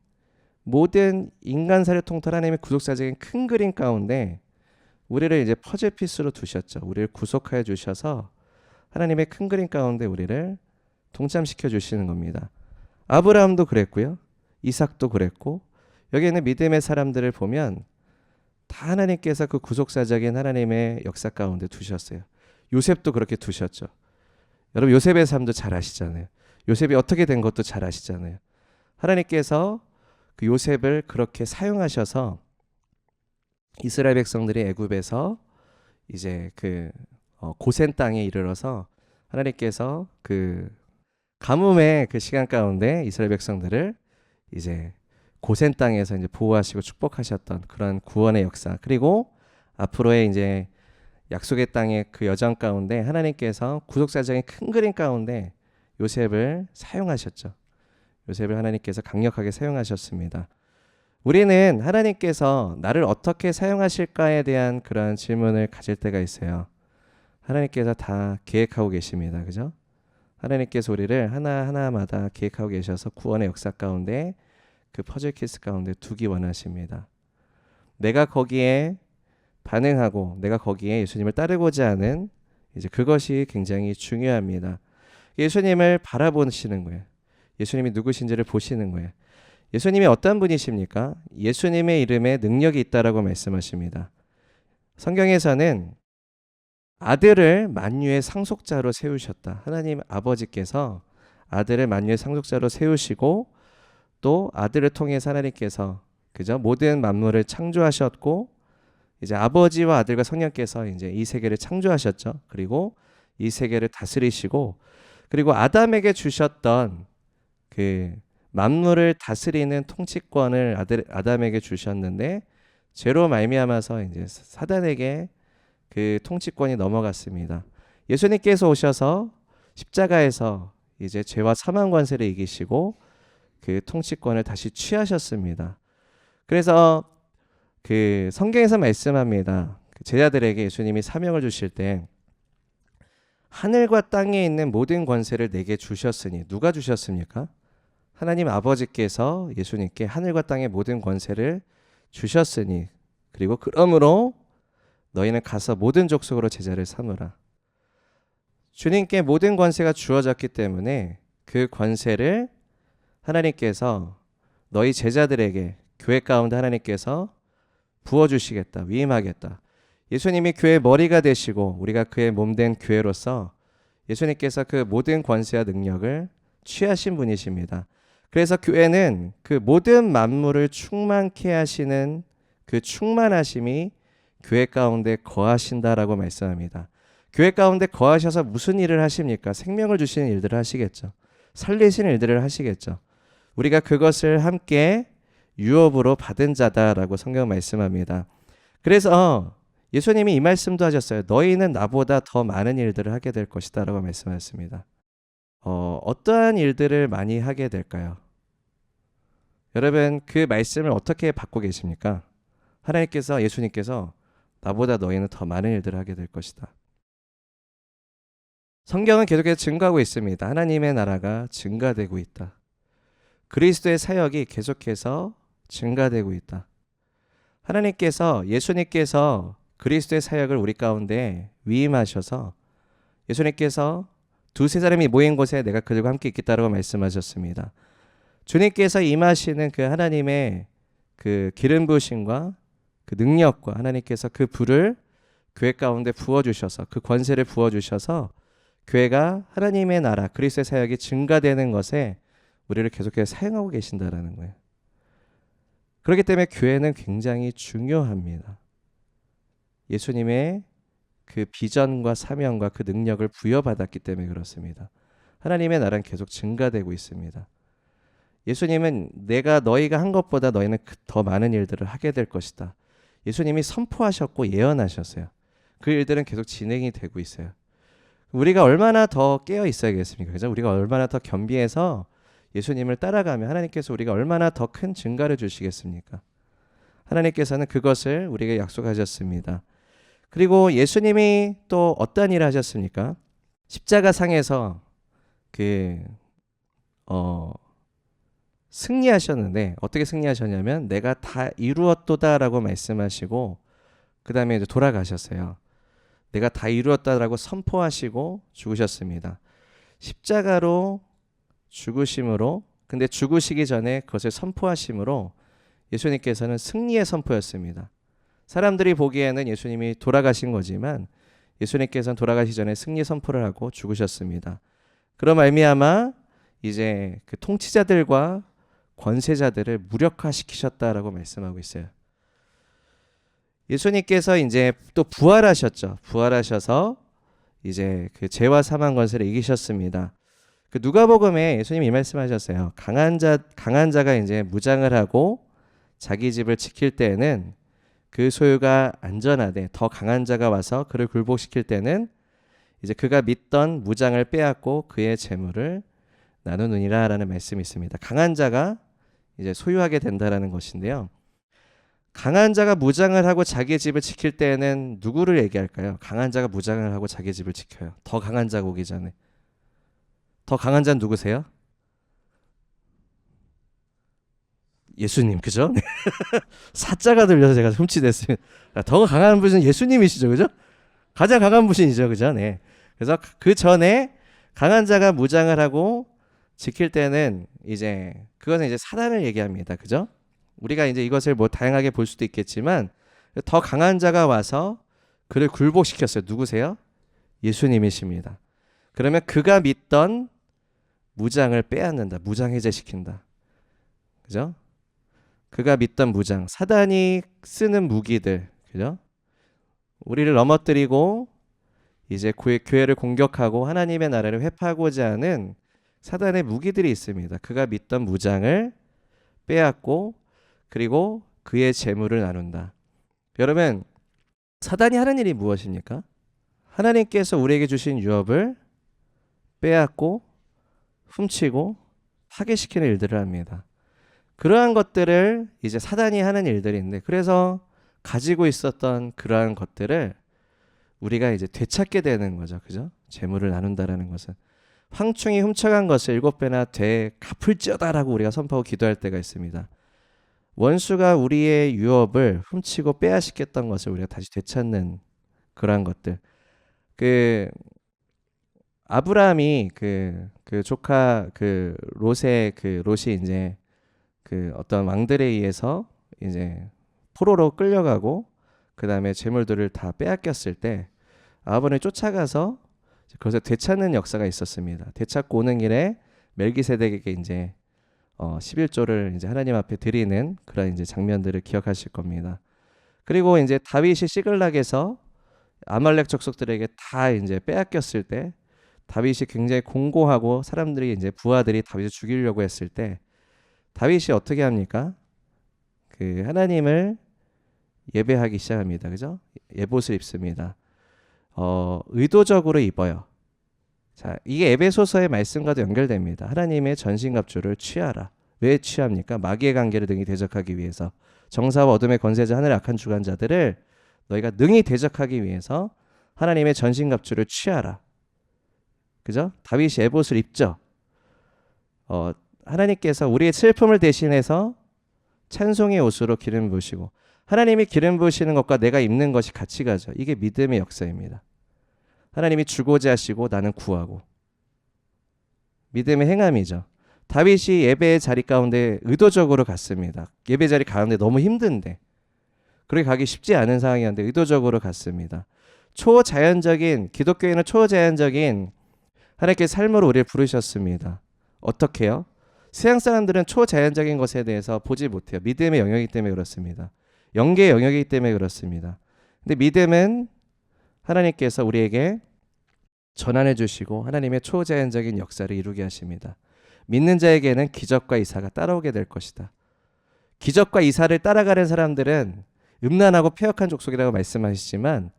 모든 인간사를 통틀어 하나님의 구속자적인 큰 그림 가운데 우리를 이제 퍼즐 피스로 두셨죠. 우리를 구속하여 주셔서 하나님의 큰 그림 가운데 우리를 동참시켜 주시는 겁니다. 아브라함도 그랬고요. 이삭도 그랬고 여기 있는 믿음의 사람들을 보면 다 하나님께서 그 구속사적인 하나님의 역사 가운데 두셨어요. 요셉도 그렇게 두셨죠. 여러분 요셉의 삶도 잘 아시잖아요. 요셉이 어떻게 된 것도 잘 아시잖아요. 하나님께서 그 요셉을 그렇게 사용하셔서 이스라엘 백성들이 애굽에서 이제 고센 땅에 이르러서 하나님께서 그 가뭄의 그 시간 가운데 이스라엘 백성들을 이제 고센 땅에서 이제 보호하시고 축복하셨던 그런 구원의 역사, 그리고 앞으로의 이제 약속의 땅의 그 여정 가운데 하나님께서 구속사적인 큰 그림 가운데 요셉을 사용하셨죠. 요셉을 하나님께서 강력하게 사용하셨습니다. 우리는 하나님께서 나를 어떻게 사용하실까에 대한 그런 질문을 가질 때가 있어요. 하나님께서 다 계획하고 계십니다. 그죠? 하나님께서 우리를 하나하나마다 계획하고 계셔서 구원의 역사 가운데 그 퍼즐 키스 가운데 두기 원하십니다. 내가 거기에 반응하고 내가 거기에 예수님을 따르고자 하는 이제 그것이 굉장히 중요합니다. 예수님을 바라보시는 거예요. 예수님이 누구신지를 보시는 거예요. 예수님이 어떤 분이십니까? 예수님의 이름에 능력이 있다라고 말씀하십니다. 성경에서는 아들을 만유의 상속자로 세우셨다. 하나님 아버지께서 아들을 만유의 상속자로 세우시고 또 아들을 통해서 하나님께서 그죠? 모든 만물을 창조하셨고 이제 아버지와 아들과 성령께서 이제 이 세계를 창조하셨죠. 그리고 이 세계를 다스리시고 그리고 아담에게 주셨던 그 만물을 다스리는 통치권을 아담에게 주셨는데 죄로 말미암아서 이제 사단에게 그 통치권이 넘어갔습니다. 예수님께서 오셔서 십자가에서 이제 죄와 사망 권세를 이기시고 그 통치권을 다시 취하셨습니다. 그래서 그 성경에서 말씀합니다. 그 제자들에게 예수님이 사명을 주실 때 하늘과 땅에 있는 모든 권세를 내게 주셨으니 누가 주셨습니까? 하나님 아버지께서 예수님께 하늘과 땅의 모든 권세를 주셨으니 그리고 그러므로 너희는 가서 모든 족속으로 제자를 삼으라. 주님께 모든 권세가 주어졌기 때문에 그 권세를 하나님께서 너희 제자들에게 교회 가운데 하나님께서 부어주시겠다, 위임하겠다. 예수님이 교회의 머리가 되시고 우리가 그의 몸된 교회로서 예수님께서 그 모든 권세와 능력을 취하신 분이십니다. 그래서 교회는 그 모든 만물을 충만케 하시는 그 충만하심이 교회 가운데 거하신다라고 말씀합니다. 교회 가운데 거하셔서 무슨 일을 하십니까? 생명을 주시는 일들을 하시겠죠. 살리시는 일들을 하시겠죠. 우리가 그것을 함께 유업으로 받은 자다라고 성경 말씀합니다. 그래서 예수님이 이 말씀도 하셨어요. 너희는 나보다 더 많은 일들을 하게 될 것이다 라고 말씀하셨습니다. 어떠한 일들을 많이 하게 될까요? 여러분 그 말씀을 어떻게 받고 계십니까? 하나님께서 예수님께서 나보다 너희는 더 많은 일들을 하게 될 것이다. 성경은 계속해서 증거하고 있습니다. 하나님의 나라가 증가되고 있다. 그리스도의 사역이 계속해서 증가되고 있다. 하나님께서, 예수님께서 그리스도의 사역을 우리 가운데 위임하셔서 예수님께서 두세 사람이 모인 곳에 내가 그들과 함께 있겠다라고 말씀하셨습니다. 주님께서 임하시는 그 하나님의 그 기름 부으심과 그 능력과 하나님께서 그 불을 교회 가운데 부어주셔서 그 권세를 부어주셔서 교회가 하나님의 나라 그리스도의 사역이 증가되는 것에 우리를 계속해서 사용하고 계신다라는 거예요. 그렇기 때문에 교회는 굉장히 중요합니다. 예수님의 그 비전과 사명과 그 능력을 부여받았기 때문에 그렇습니다. 하나님의 나라는 계속 증가되고 있습니다. 예수님은 너희가 한 것보다 너희는 더 많은 일들을 하게 될 것이다. 예수님이 선포하셨고 예언하셨어요. 그 일들은 계속 진행이 되고 있어요. 우리가 얼마나 더 깨어 있어야겠습니까? 그죠? 우리가 얼마나 더 겸비해서 예수님을 따라가면 하나님께서 우리가 얼마나 더 큰 증가를 주시겠습니까? 하나님께서는 그것을 우리에게 약속하셨습니다. 그리고 예수님이 또 어떤 일을 하셨습니까? 십자가 상에서 승리하셨는데 어떻게 승리하셨냐면 내가 다 이루었도다라고 말씀하시고 그 다음에 이제 돌아가셨어요. 내가 다 이루었다라고 선포하시고 죽으셨습니다. 십자가로 죽으심으로, 근데 죽으시기 전에 그것을 선포하심으로 예수님께서는 승리의 선포였습니다. 사람들이 보기에는 예수님이 돌아가신 거지만 예수님께서는 돌아가시기 전에 승리 선포를 하고 죽으셨습니다. 그럼 말미암아 이제 그 통치자들과 권세자들을 무력화시키셨다라고 말씀하고 있어요. 예수님께서 이제 또 부활하셨죠. 부활하셔서 이제 그 죄와 사망 권세를 이기셨습니다. 그 누가복음에 예수님이 이 말씀하셨어요. 강한 자가 이제 무장을 하고 자기 집을 지킬 때에는 그 소유가 안전하되 더 강한 자가 와서 그를 굴복시킬 때는 이제 그가 믿던 무장을 빼앗고 그의 재물을 나누느니라라는 말씀이 있습니다. 강한 자가 이제 소유하게 된다라는 것인데요. 강한 자가 무장을 하고 자기 집을 지킬 때에는 누구를 얘기할까요? 강한 자가 무장을 하고 자기 집을 지켜요. 더 강한 자가 오기 전에. 더 강한 자는 누구세요? 예수님, 그죠? 사자가 들려서 제가 흠칫했습니다. 더 강한 분은 예수님이시죠, 그죠? 가장 강한 분이죠, 그죠? 네. 그래서 그 전에 강한 자가 무장을 하고 지킬 때는 이제 그것은 이제 사단을 얘기합니다, 그죠? 우리가 이제 이것을 뭐 다양하게 볼 수도 있겠지만 더 강한 자가 와서 그를 굴복시켰어요. 누구세요? 예수님이십니다. 그러면 그가 믿던 무장을 빼앗는다. 무장 해제시킨다. 그죠? 그가 믿던 무장, 사단이 쓰는 무기들, 그죠? 우리를 넘어뜨리고 이제 교회를 공격하고 하나님의 나라를 회파하고자 하는 사단의 무기들이 있습니다. 그가 믿던 무장을 빼앗고 그리고 그의 재물을 나눈다. 여러분, 사단이 하는 일이 무엇입니까? 하나님께서 우리에게 주신 유업을 빼앗고 훔치고 파괴시키는 일들을 합니다. 그러한 것들을 이제 사단이 하는 일들인데, 그래서 가지고 있었던 그러한 것들을 우리가 이제 되찾게 되는 거죠. 그죠? 재물을 나눈다라는 것은 황충이 훔쳐간 것을 7배나 되갚을지어다라고 우리가 선포하고 기도할 때가 있습니다. 원수가 우리의 유업을 훔치고 빼앗겼던 것을 우리가 다시 되찾는 그러한 것들. 아브라함이 그 조카 롯이 이제 어떤 왕들에 의해서 이제 포로로 끌려가고 그 다음에 재물들을 다 빼앗겼을 때 아브라함이 쫓아가서 그것을 되찾는 역사가 있었습니다. 되찾고 오는 길에 멜기세덱에게 이제 11조를 이제 하나님 앞에 드리는 그런 이제 장면들을 기억하실 겁니다. 그리고 이제 다윗이 시글락에서 아말렉 족속들에게 다 이제 빼앗겼을 때 다윗이 굉장히 공고하고 사람들이 이제 부하들이 다윗을 죽이려고 했을 때 다윗이 어떻게 합니까? 하나님을 예배하기 시작합니다. 그죠? 예봇을 입습니다. 의도적으로 입어요. 자, 이게 에베소서의 말씀과도 연결됩니다. 하나님의 전신갑주를 취하라. 왜 취합니까? 마귀의 관계를 등이 대적하기 위해서. 정사와 어둠의 권세자 하늘의 악한 주관자들을 너희가 능히 대적하기 위해서 하나님의 전신갑주를 취하라. 그죠? 다윗이 에봇을 입죠. 하나님께서 우리의 슬픔을 대신해서 찬송의 옷으로 기름 부으시고, 하나님이 기름 부으시는 것과 내가 입는 것이 같이 가죠. 이게 믿음의 역사입니다. 하나님이 주고자 하시고 나는 구하고, 믿음의 행함이죠. 다윗이 예배의 자리 가운데 의도적으로 갔습니다. 예배 자리 가운데 너무 힘든데, 그렇게 가기 쉽지 않은 상황이었는데 의도적으로 갔습니다. 초자연적인, 기독교인은 초자연적인 하나님께서 삶으로 우리를 부르셨습니다. 어떻게요? 세상 사람들은 초자연적인 것에 대해서 보지 못해요. 믿음의 영역이기 때문에 그렇습니다. 영계의 영역이기 때문에 그렇습니다. 근데 믿음은 하나님께서 우리에게 전환해 주시고 하나님의 초자연적인 역사를 이루게 하십니다. 믿는 자에게는 기적과 이사가 따라오게 될 것이다. 기적과 이사를 따라가는 사람들은 음란하고 폐역한 족속이라고 말씀하시지만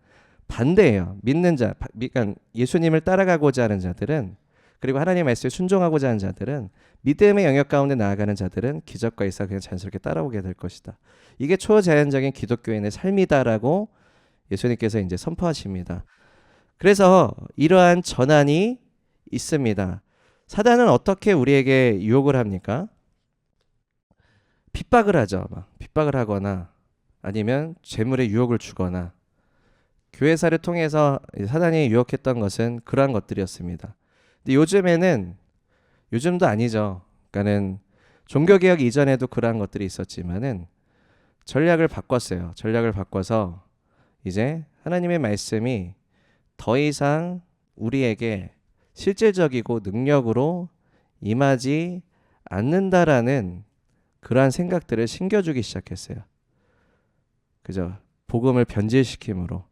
반대예요. 믿는 자, 그러니까 예수님을 따라가고자 하는 자들은, 그리고 하나님의 말씀에 순종하고자 하는 자들은, 믿음의 영역 가운데 나아가는 자들은 기적과 이사가 그냥 자연스럽게 따라오게 될 것이다. 이게 초자연적인 기독교인의 삶이다라고 예수님께서 이제 선포하십니다. 그래서 이러한 전환이 있습니다. 사단은 어떻게 우리에게 유혹을 합니까? 핍박을 하죠. 핍박을 하거나 아니면 재물의 유혹을 주거나. 교회사를 통해서 사단이 유혹했던 것은 그러한 것들이었습니다. 근데 요즘도 아니죠. 그러니까는 종교개혁 이전에도 그러한 것들이 있었지만은 전략을 바꿨어요. 전략을 바꿔서 이제 하나님의 말씀이 더 이상 우리에게 실질적이고 능력으로 임하지 않는다라는 그러한 생각들을 심겨주기 시작했어요. 그죠? 복음을 변질시킴으로,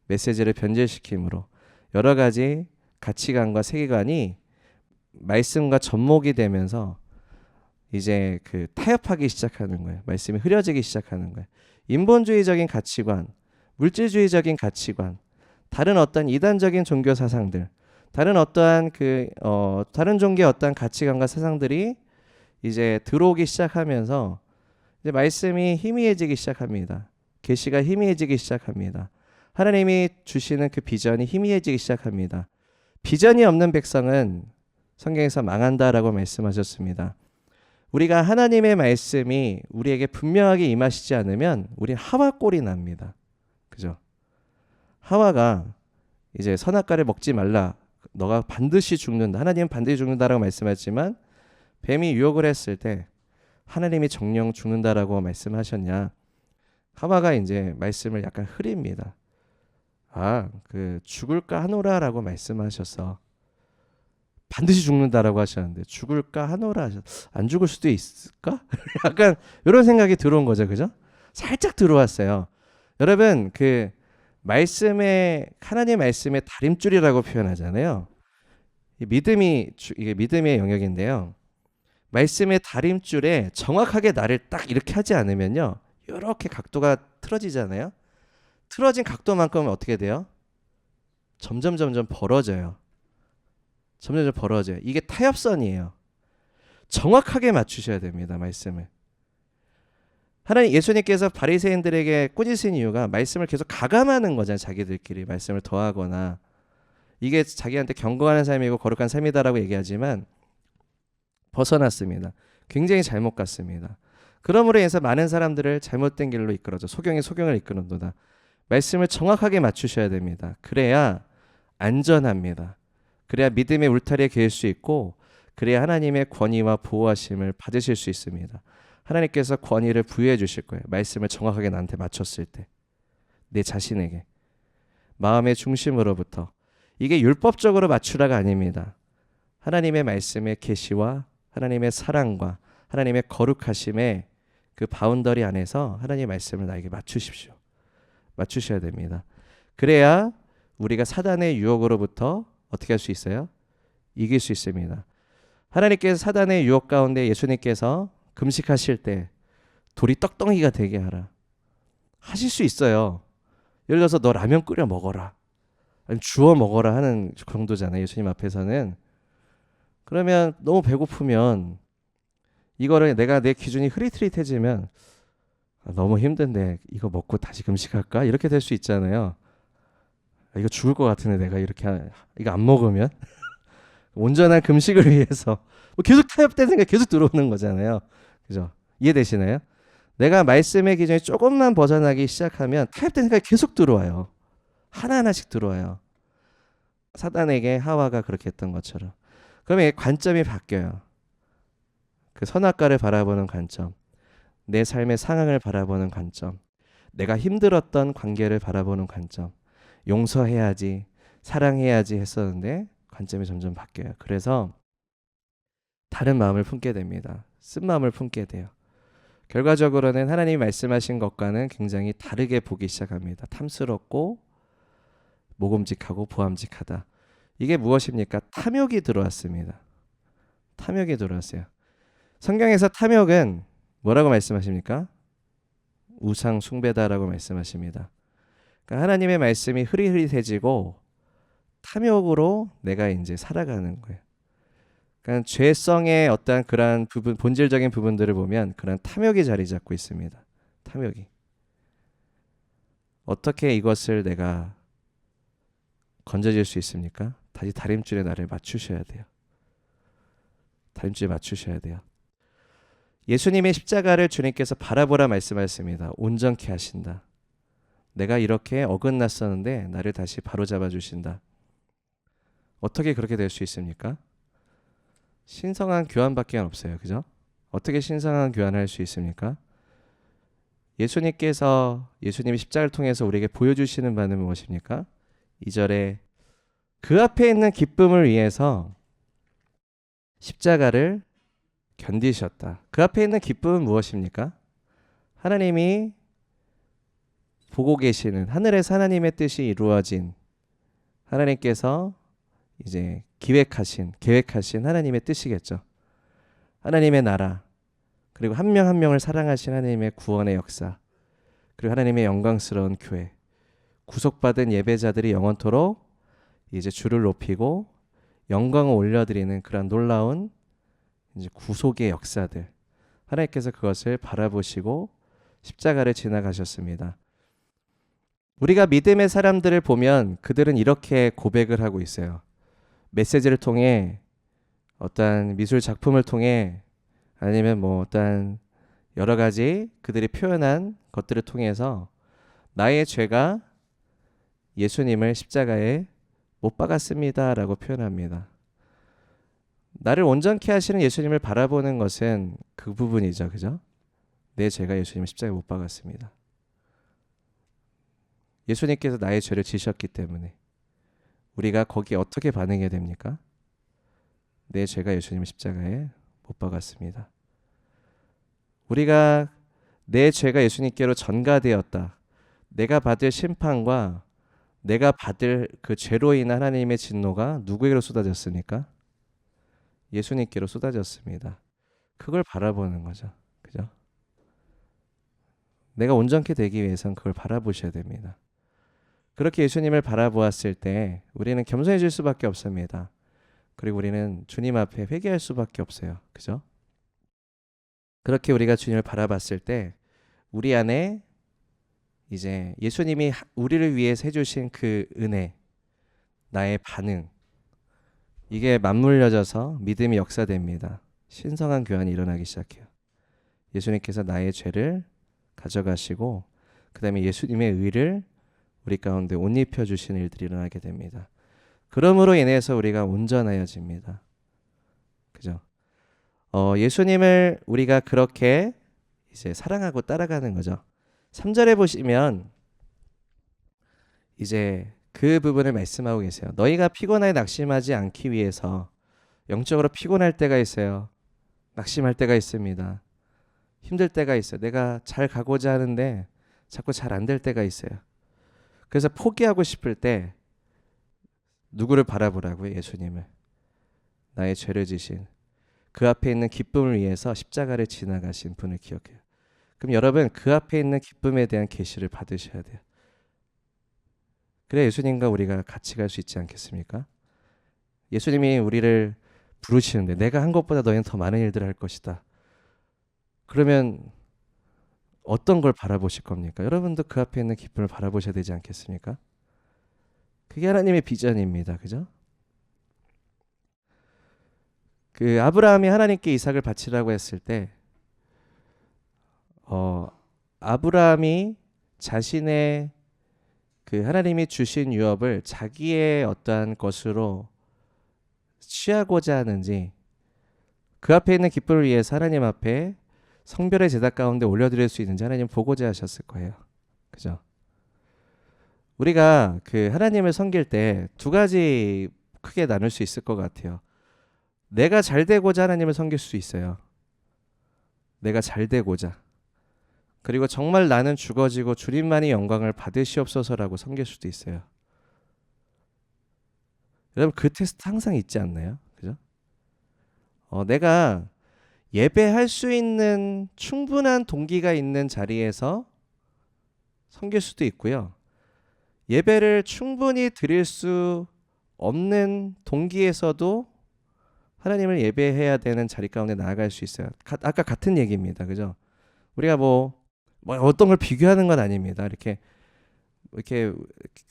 메시지를 변질시킴으로 여러 가지 가치관과 세계관이 말씀과 접목이 되면서 이제 그 타협하기 시작하는 거예요. 말씀이 흐려지기 시작하는 거예요. 인본주의적인 가치관, 물질주의적인 가치관, 다른 어떤 이단적인 종교 사상들, 다른 어떠한 다른 종교의 어떠한 가치관과 사상들이 이제 들어오기 시작하면서 이제 말씀이 희미해지기 시작합니다. 계시가 희미해지기 시작합니다. 하나님이 주시는 그 비전이 희미해지기 시작합니다. 비전이 없는 백성은 성경에서 망한다라고 말씀하셨습니다. 우리가 하나님의 말씀이 우리에게 분명하게 임하시지 않으면 우리는 하와 꼴이 납니다. 그죠? 하와가 이제 선악과를 먹지 말라. 너가 반드시 죽는다. 하나님은 반드시 죽는다라고 말씀하지만 뱀이 유혹을 했을 때 하나님이 정령 죽는다라고 말씀하셨냐? 하와가 이제 말씀을 약간 흐립니다. 죽을까 하노라라고 말씀하셔서 반드시 죽는다라고 하셨는데 죽을까 하노라 하셨. 안 죽을 수도 있을까? 약간 이런 생각이 들어온 거죠, 그죠? 살짝 들어왔어요. 여러분 그 말씀의 하나님의 말씀의 다림줄이라고 표현하잖아요. 이게 믿음의 영역인데요. 말씀의 다림줄에 정확하게 나를 딱 이렇게 하지 않으면요, 이렇게 각도가 틀어지잖아요. 틀어진 각도만큼은 어떻게 돼요? 점점 벌어져요. 점점 벌어져요. 이게 타협선이에요. 정확하게 맞추셔야 됩니다. 말씀을. 하나님 예수님께서 바리새인들에게 꾸짖으신 이유가 말씀을 계속 가감하는 거잖아요. 자기들끼리 말씀을 더하거나, 이게 자기한테 경건한 삶이고 거룩한 삶이다라고 얘기하지만 벗어났습니다. 굉장히 잘못 갔습니다. 그러므로 인해서 많은 사람들을 잘못된 길로 이끌어줘. 소경을 이끄는도다. 말씀을 정확하게 맞추셔야 됩니다. 그래야 안전합니다. 그래야 믿음의 울타리에 계실 수 있고, 그래야 하나님의 권위와 보호하심을 받으실 수 있습니다. 하나님께서 권위를 부여해 주실 거예요. 말씀을 정확하게 나한테 맞췄을 때, 내 자신에게 마음의 중심으로부터. 이게 율법적으로 맞추라가 아닙니다. 하나님의 말씀의 계시와 하나님의 사랑과 하나님의 거룩하심의 그 바운더리 안에서 하나님의 말씀을 나에게 맞추십시오. 맞추셔야 됩니다. 그래야 우리가 사단의 유혹으로부터 어떻게 할 수 있어요? 이길 수 있습니다. 하나님께서 사단의 유혹 가운데 예수님께서 금식하실 때 돌이 떡덩이가 되게 하라 하실 수 있어요. 예를 들어서 너 라면 끓여 먹어라, 아니면 주워 먹어라 하는 정도잖아요. 예수님 앞에서는. 그러면 너무 배고프면 이거를 내 기준이 흐릿흐릿해지면 너무 힘든데 이거 먹고 다시 금식할까? 이렇게 될 수 있잖아요. 이거 죽을 것 같은데 내가 이거 안 먹으면 온전한 금식을 위해서 뭐 계속 타협된 생각이 계속 들어오는 거잖아요. 그죠? 이해되시나요? 내가 말씀의 기준이 조금만 벗어나기 시작하면 타협된 생각이 계속 들어와요. 하나하나씩 들어와요. 사단에게 하와가 그렇게 했던 것처럼. 그러면 관점이 바뀌어요. 그 선악과를 바라보는 관점, 내 삶의 상황을 바라보는 관점, 내가 힘들었던 관계를 바라보는 관점, 용서해야지, 사랑해야지 했었는데 관점이 점점 바뀌어요. 그래서 다른 마음을 품게 됩니다. 쓴 마음을 품게 돼요. 결과적으로는 하나님이 말씀하신 것과는 굉장히 다르게 보기 시작합니다. 탐스럽고 모금직하고 보암직하다. 이게 무엇입니까? 탐욕이 들어왔습니다. 탐욕이 들어왔어요. 성경에서 탐욕은 뭐라고 말씀하십니까? 우상 숭배다라고 말씀하십니다. 그러니까 하나님의 말씀이 흐릿흐릿해지고 탐욕으로 내가 이제 살아가는 거예요. 그러니까 죄성의 어떤 그런 부분, 본질적인 부분들을 보면 그런 탐욕이 자리 잡고 있습니다. 탐욕이. 어떻게 이것을 내가 건져질 수 있습니까? 다시 다림줄에 나를 맞추셔야 돼요. 다림줄에 맞추셔야 돼요. 예수님의 십자가를 주님께서 바라보라 말씀하셨습니다. 온전케 하신다. 내가 이렇게 어긋났었는데 나를 다시 바로잡아 주신다. 어떻게 그렇게 될 수 있습니까? 신성한 교환밖에 없어요. 그죠? 어떻게 신성한 교환을 할 수 있습니까? 예수님이 십자가를 통해서 우리에게 보여주시는 바는 무엇입니까? 2절에 그 앞에 있는 기쁨을 위해서 십자가를 견디셨다. 그 앞에 있는 기쁨은 무엇입니까? 하나님이 보고 계시는 하늘에서 하나님의 뜻이 이루어진 하나님께서 이제 계획하신 하나님의 뜻이겠죠. 하나님의 나라, 그리고 한 명 한 명을 사랑하신 하나님의 구원의 역사, 그리고 하나님의 영광스러운 교회, 구속받은 예배자들이 영원토록 이제 주를 높이고 영광을 올려드리는 그런 놀라운 이제 구속의 역사들, 하나님께서 그것을 바라보시고 십자가를 지나가셨습니다. 우리가 믿음의 사람들을 보면 그들은 이렇게 고백을 하고 있어요. 메시지를 통해, 어떠한 미술 작품을 통해, 아니면 뭐 어떠한 여러 가지 그들이 표현한 것들을 통해서 나의 죄가 예수님을 십자가에 못 박았습니다 라고 표현합니다. 나를 온전케 하시는 예수님을 바라보는 것은 그 부분이죠. 그죠? 내 죄가 예수님을 십자가에 못 박았습니다. 예수님께서 나의 죄를 지셨기 때문에 우리가 거기에 어떻게 반응해야 됩니까? 내 죄가 예수님을 십자가에 못 박았습니다. 우리가 내 죄가 예수님께로 전가되었다. 내가 받을 심판과 내가 받을 그 죄로 인한 하나님의 진노가 누구에게로 쏟아졌습니까? 예수님께로 쏟아졌습니다. 그걸 바라보는 거죠. 그죠? 내가 온전케 되기 위해선 그걸 바라보셔야 됩니다. 그렇게 예수님을 바라보았을 때 우리는 겸손해질 수밖에 없습니다. 그리고 우리는 주님 앞에 회개할 수밖에 없어요. 그죠? 그렇게 우리가 주님을 바라봤을 때 우리 안에 이제 예수님이 우리를 위해서 해주신 그 은혜, 나의 반응, 이게 맞물려져서 믿음이 역사됩니다. 신성한 교환이 일어나기 시작해요. 예수님께서 나의 죄를 가져가시고 그 다음에 예수님의 의를 우리 가운데 옷 입혀주시는 일들이 일어나게 됩니다. 그러므로 인해서 우리가 온전하여집니다. 그죠? 예수님을 우리가 그렇게 이제 사랑하고 따라가는 거죠. 3절에 보시면 이제 그 부분을 말씀하고 계세요. 너희가 피곤하여 낙심하지 않기 위해서. 영적으로 피곤할 때가 있어요. 낙심할 때가 있습니다. 힘들 때가 있어요. 내가 잘 가고자 하는데 자꾸 잘 안 될 때가 있어요. 그래서 포기하고 싶을 때 누구를 바라보라고요? 예수님을. 나의 죄를 지신 그 앞에 있는 기쁨을 위해서 십자가를 지나가신 분을 기억해요. 그럼 여러분 그 앞에 있는 기쁨에 대한 계시를 받으셔야 돼요. 그래 예수님과 우리가 같이 갈 수 있지 않겠습니까? 예수님이 우리를 부르시는데 내가 한 것보다 너희는 더 많은 일들을 할 것이다. 그러면 어떤 걸 바라보실 겁니까? 여러분도 그 앞에 있는 기쁨을 바라보셔야 되지 않겠습니까? 그게 하나님의 비전입니다. 그죠? 그 아브라함이 하나님께 이삭을 바치라고 했을 때 어, 아브라함이 자신의 그 하나님이 주신 유업을 자기의 어떠한 것으로 취하고자 하는지 그 앞에 있는 기쁨을 위해서 하나님 앞에 성별의 제단 가운데 올려드릴 수 있는지 하나님 보고자 하셨을 거예요. 그죠? 우리가 그 하나님을 섬길 때 두 가지 크게 나눌 수 있을 것 같아요. 내가 잘 되고자 하나님을 섬길 수 있어요. 내가 잘 되고자. 그리고 정말 나는 죽어지고 주님만이 영광을 받으시옵소서라고 섬길 수도 있어요. 여러분 그 테스트 항상 있지 않나요? 그죠? 내가 예배할 수 있는 충분한 동기가 있는 자리에서 섬길 수도 있고요. 예배를 충분히 드릴 수 없는 동기에서도 하나님을 예배해야 되는 자리 가운데 나아갈 수 있어요. 아까 같은 얘기입니다. 그죠? 우리가 뭐 어떤 걸 비교하는 건 아닙니다. 이렇게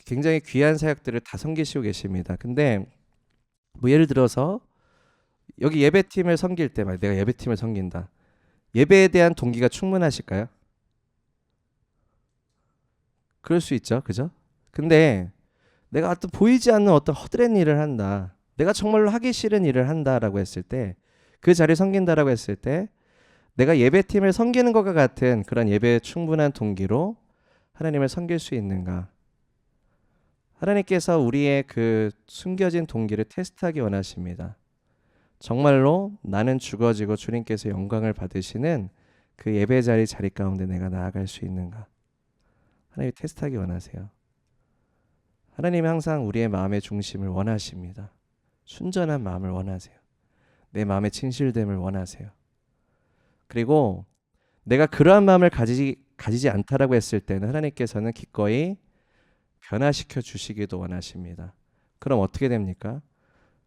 굉장히 귀한 사역들을 다 섬기시고 계십니다. 근데 뭐 예를 들어서 여기 예배팀을 섬길 때 내가 예배팀을 섬긴다. 예배에 대한 동기가 충분하실까요? 그럴 수 있죠. 그죠? 근데 내가 어떤 보이지 않는 어떤 허드렛 일을 한다. 내가 정말로 하기 싫은 일을 한다라고 했을 때 그 자리를 섬긴다라고 했을 때 내가 예배팀을 섬기는 것과 같은 그런 예배에 충분한 동기로 하나님을 섬길 수 있는가? 하나님께서 우리의 그 숨겨진 동기를 테스트하기 원하십니다. 정말로 나는 죽어지고 주님께서 영광을 받으시는 그 예배 자리 가운데 내가 나아갈 수 있는가? 하나님이 테스트하기 원하세요. 하나님이 항상 우리의 마음의 중심을 원하십니다. 순전한 마음을 원하세요. 내 마음의 진실됨을 원하세요. 그리고 내가 그러한 마음을 가지지 않다라고 했을 때는 하나님께서는 기꺼이 변화시켜 주시기도 원하십니다. 그럼 어떻게 됩니까?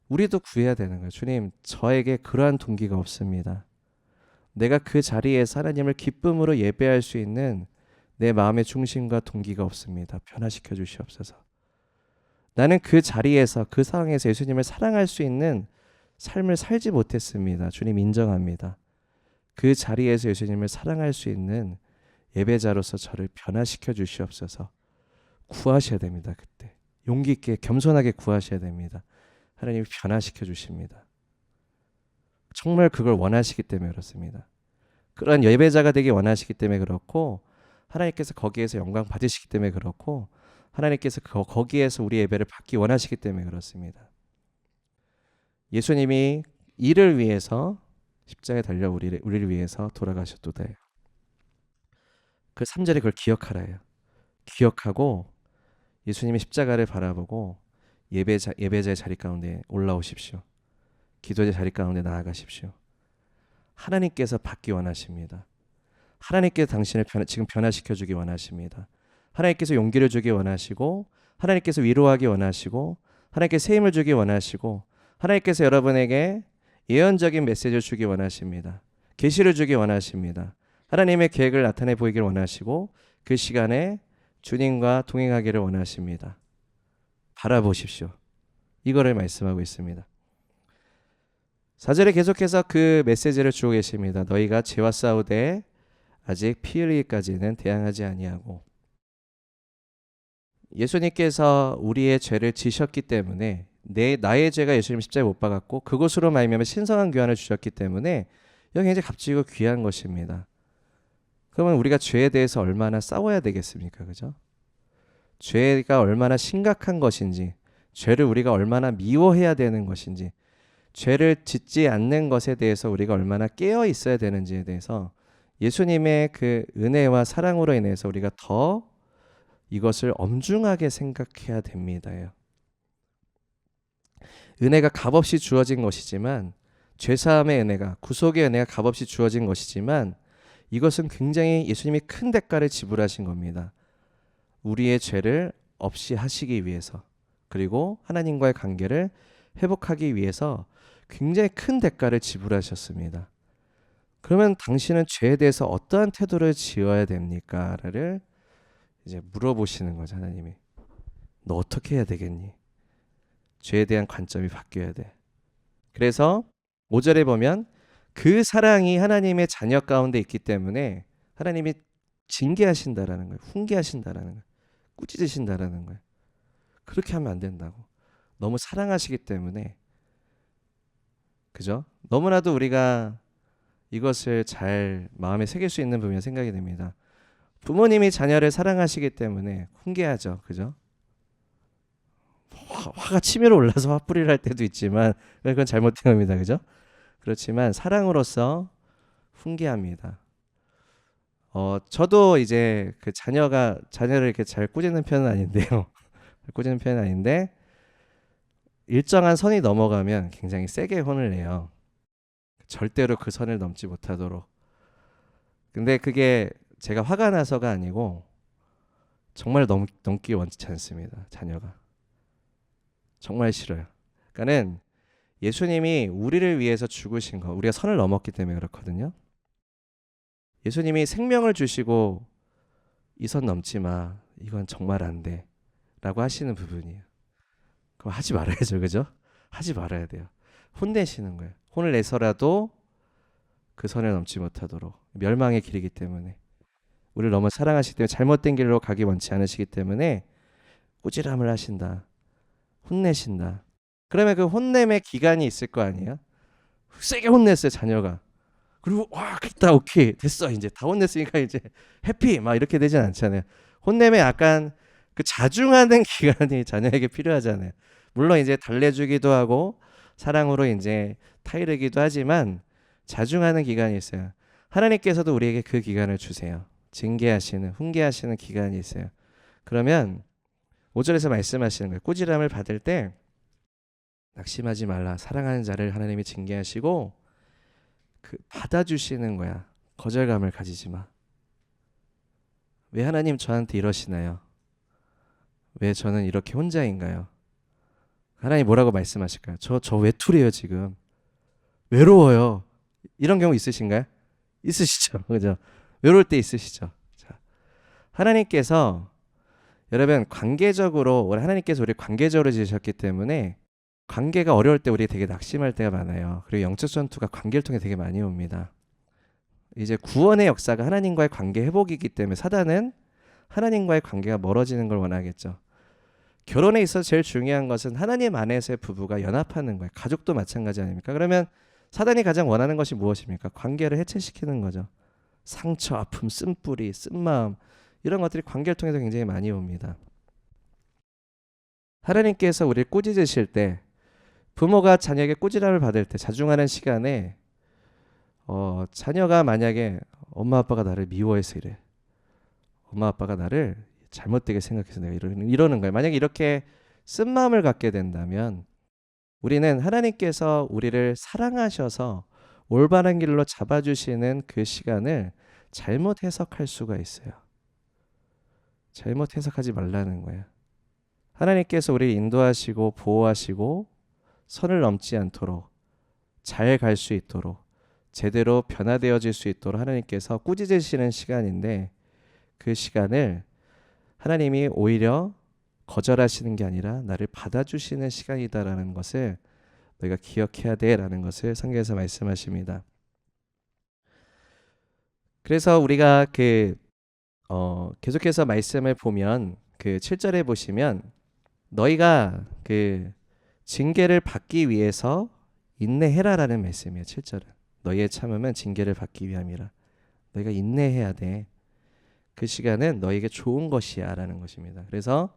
우리도 구해야 되는 거예요. 주님, 저에게 그러한 동기가 없습니다. 내가 그 자리에서 하나님을 기쁨으로 예배할 수 있는 내 마음의 중심과 동기가 없습니다. 변화시켜 주시옵소서. 나는 그 자리에서 그 상황에서 예수님을 사랑할 수 있는 삶을 살지 못했습니다. 주님 인정합니다. 그 자리에서 예수님을 사랑할 수 있는 예배자로서 저를 변화시켜 주시옵소서. 구하셔야 됩니다. 그때 용기 있게 겸손하게 구하셔야 됩니다. 하나님이 변화시켜 주십니다. 정말 그걸 원하시기 때문에 그렇습니다. 그런 예배자가 되기 원하시기 때문에 그렇고 하나님께서 거기에서 영광 받으시기 때문에 그렇고 하나님께서 거기에서 우리 예배를 받기 원하시기 때문에 그렇습니다. 예수님이 이를 위해서 십자가에 달려 우리를 위해서 돌아가셨도다. 그 3절에 그걸 기억하라요. 기억하고 예수님이 십자가를 바라보고 예배자의 자리 가운데 올라오십시오. 기도의 자리 가운데 나아가십시오. 하나님께서 받기 원하십니다. 하나님께서 당신을 지금 변화시켜 주기 원하십니다. 하나님께서 용기를 주기 원하시고 하나님께서 위로하기 원하시고 하나님께서 새 힘을 주기 원하시고 하나님께서 여러분에게 예언적인 메시지를 주기 원하십니다. 계시를 주기 원하십니다. 하나님의 계획을 나타내 보이길 원하시고 그 시간에 주님과 동행하기를 원하십니다. 바라보십시오. 이거를 말씀하고 있습니다. 4절에 계속해서 그 메시지를 주고 계십니다. 너희가 죄와 싸우되 아직 피 흘리기까지는 대항하지 아니하고. 예수님께서 우리의 죄를 지셨기 때문에 나의 죄가 예수님 십자가에 못 박았고 그것으로 말미암아 신성한 교환을 주셨기 때문에 여기 이제 값지고 귀한 것입니다. 그러면 우리가 죄에 대해서 얼마나 싸워야 되겠습니까? 그죠? 죄가 얼마나 심각한 것인지, 죄를 우리가 얼마나 미워해야 되는 것인지, 죄를 짓지 않는 것에 대해서 우리가 얼마나 깨어 있어야 되는지에 대해서 예수님의 그 은혜와 사랑으로 인해서 우리가 더 이것을 엄중하게 생각해야 됩니다요. 은혜가 값없이 주어진 것이지만, 죄사함의 은혜가, 구속의 은혜가 값없이 주어진 것이지만 이것은 굉장히 예수님이 큰 대가를 지불하신 겁니다. 우리의 죄를 없이 하시기 위해서, 그리고 하나님과의 관계를 회복하기 위해서 굉장히 큰 대가를 지불하셨습니다. 그러면 당신은 죄에 대해서 어떠한 태도를 지어야 됩니까?를 이제 물어보시는 거죠, 하나님이. 너 어떻게 해야 되겠니? 죄에 대한 관점이 바뀌어야 돼. 그래서 5절에 보면 그 사랑이 하나님의 자녀 가운데 있기 때문에 하나님이 징계하신다라는 거예요. 훈계하신다라는 거예요. 꾸짖으신다라는 거예요. 그렇게 하면 안 된다고. 너무 사랑하시기 때문에. 그죠? 너무나도 우리가 이것을 잘 마음에 새길 수 있는 부분이 생각이 됩니다. 부모님이 자녀를 사랑하시기 때문에 훈계하죠. 그죠? 화가 치밀어 올라서 화풀이를 할 때도 있지만 그건 잘못된 겁니다. 그죠? 그렇지만 사랑으로서 훈계합니다. 저도 이제 그 자녀를 이렇게 잘 꾸짖는 편은 아닌데요. 꾸짖는 편은 아닌데 일정한 선이 넘어가면 굉장히 세게 혼을 내요. 절대로 그 선을 넘지 못하도록. 근데 그게 제가 화가 나서가 아니고 정말 넘기 원치 않습니다. 자녀가. 정말 싫어요. 그러니까는 예수님이 우리를 위해서 죽으신 거, 우리가 선을 넘었기 때문에 그렇거든요. 예수님이 생명을 주시고 이 선 넘지 마. 이건 정말 안 돼. 라고 하시는 부분이에요. 그럼 하지 말아야죠. 그죠? 하지 말아야 돼요. 혼내시는 거예요. 혼을 내서라도 그 선을 넘지 못하도록. 멸망의 길이기 때문에. 우리를 너무 사랑하시기 때문에 잘못된 길로 가기 원치 않으시기 때문에 꾸지람을 하신다. 혼내신다. 그러면 그 혼냄의 기간이 있을 거 아니에요? 세게 혼냈어요, 자녀가. 그리고 와, 됐다, 오케이, 됐어, 이제 다 혼냈으니까 이제 해피 막 이렇게 되진 않잖아요. 혼냄에 약간 그 자중하는 기간이 자녀에게 필요하잖아요. 물론 이제 달래주기도 하고 사랑으로 이제 타이르기도 하지만 자중하는 기간이 있어요. 하나님께서도 우리에게 그 기간을 주세요. 징계하시는, 훈계하시는 기간이 있어요. 그러면 5절에서 말씀하시는 거예요. 꾸지람을 받을 때 낙심하지 말라. 사랑하는 자를 하나님이 징계하시고 받아주시는 거야. 거절감을 가지지 마. 왜 하나님 저한테 이러시나요? 왜 저는 이렇게 혼자인가요? 하나님 뭐라고 말씀하실까요? 저 외톨이에요 지금. 외로워요. 이런 경우 있으신가요? 있으시죠. 그죠? 외로울 때 있으시죠. 자, 하나님께서 여러분 관계적으로 하나님께서 우리 관계적으로 지으셨기 때문에 관계가 어려울 때 우리 되게 낙심할 때가 많아요. 그리고 영적 전투가 관계를 통해 되게 많이 옵니다. 이제 구원의 역사가 하나님과의 관계 회복이기 때문에 사단은 하나님과의 관계가 멀어지는 걸 원하겠죠. 결혼에 있어서 제일 중요한 것은 하나님 안에서의 부부가 연합하는 거예요. 가족도 마찬가지 아닙니까? 그러면 사단이 가장 원하는 것이 무엇입니까? 관계를 해체시키는 거죠. 상처, 아픔, 쓴뿌리, 쓴마음 이런 것들이 관계를 통해서 굉장히 많이 옵니다. 하나님께서 우리를 꾸짖으실 때 부모가 자녀에게 꾸지람을 받을 때 자중하는 시간에 자녀가 만약에 엄마 아빠가 나를 미워해서 이래. 엄마 아빠가 나를 잘못되게 생각해서 내가 이러는 거예요. 만약에 이렇게 쓴 마음을 갖게 된다면 우리는 하나님께서 우리를 사랑하셔서 올바른 길로 잡아주시는 그 시간을 잘못 해석할 수가 있어요. 잘못 해석하지 말라는 거예요. 하나님께서 우리를 인도하시고 보호하시고 선을 넘지 않도록 잘 갈 수 있도록 제대로 변화되어질 수 있도록 하나님께서 꾸짖으시는 시간인데 그 시간을 하나님이 오히려 거절하시는 게 아니라 나를 받아주시는 시간이다라는 것을 너희가 기억해야 돼라는 것을 성경에서 말씀하십니다. 그래서 우리가 계속해서 말씀을 보면 그 7절에 보시면 너희가 그 징계를 받기 위해서 인내해라라는 말씀이에요. 7절은 너희의 참음은 징계를 받기 위함이라. 너희가 인내해야 돼. 그 시간은 너희에게 좋은 것이야 라는 것입니다. 그래서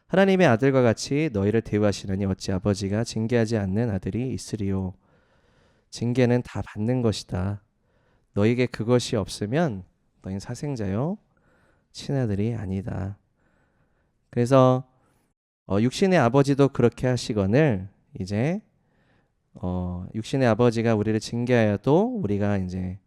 하나님의 아들과 같이 너희를 대우하시느니 어찌 아버지가 징계하지 않는 아들이 있으리요. 징계는 다 받는 것이다. 너희에게 그것이 없으면 너희는 사생자요 친아들이 아니다. 그래서 육신의 아버지도 그렇게 하시거늘 이제 육신의 아버지가 우리를 징계하여도 우리가 이제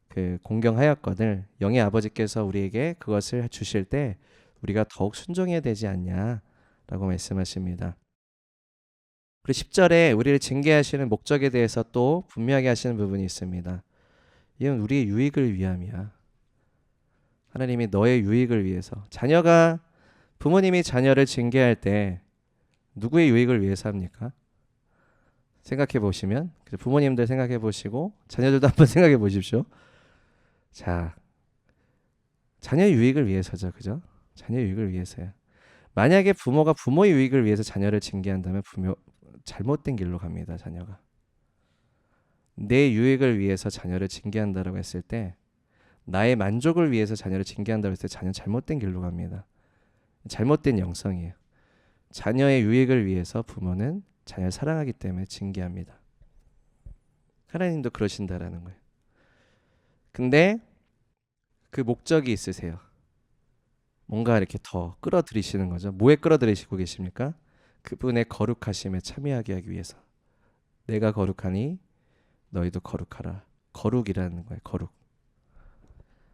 그 공경하였거늘 영의 아버지께서 우리에게 그것을 주실 때 우리가 더욱 순종해야 되지 않냐라고 말씀하십니다. 그리고 10절에 우리를 징계하시는 목적에 대해서 또 분명하게 하시는 부분이 있습니다. 이건 우리의 유익을 위함이야. 하나님이 너의 유익을 위해서. 자녀가 부모님이 자녀를 징계할 때 누구의 유익을 위해서 합니까? 생각해 보시면 부모님들 생각해 보시고 자녀들도 한번 생각해 보십시오. 자, 자녀의 유익을 위해서죠, 그죠? 자녀의 유익을 위해서요. 만약에 부모가 부모의 유익을 위해서 자녀를 징계한다면 잘못된 길로 갑니다. 자녀가 내 유익을 위해서 자녀를 징계한다라고 했을 때, 나의 만족을 위해서 자녀를 징계한다고 했을 때 자녀는 잘못된 길로 갑니다. 잘못된 영성이에요. 자녀의 유익을 위해서 부모는 자녀를 사랑하기 때문에 징계합니다. 하나님도 그러신다라는 거예요. 근데 그 목적이 있으세요. 뭔가 이렇게 더 끌어들이시는 거죠. 뭐에 끌어들이시고 계십니까? 그분의 거룩하심에 참여하게 하기 위해서. 내가 거룩하니 너희도 거룩하라. 거룩이라는 거예요. 거룩.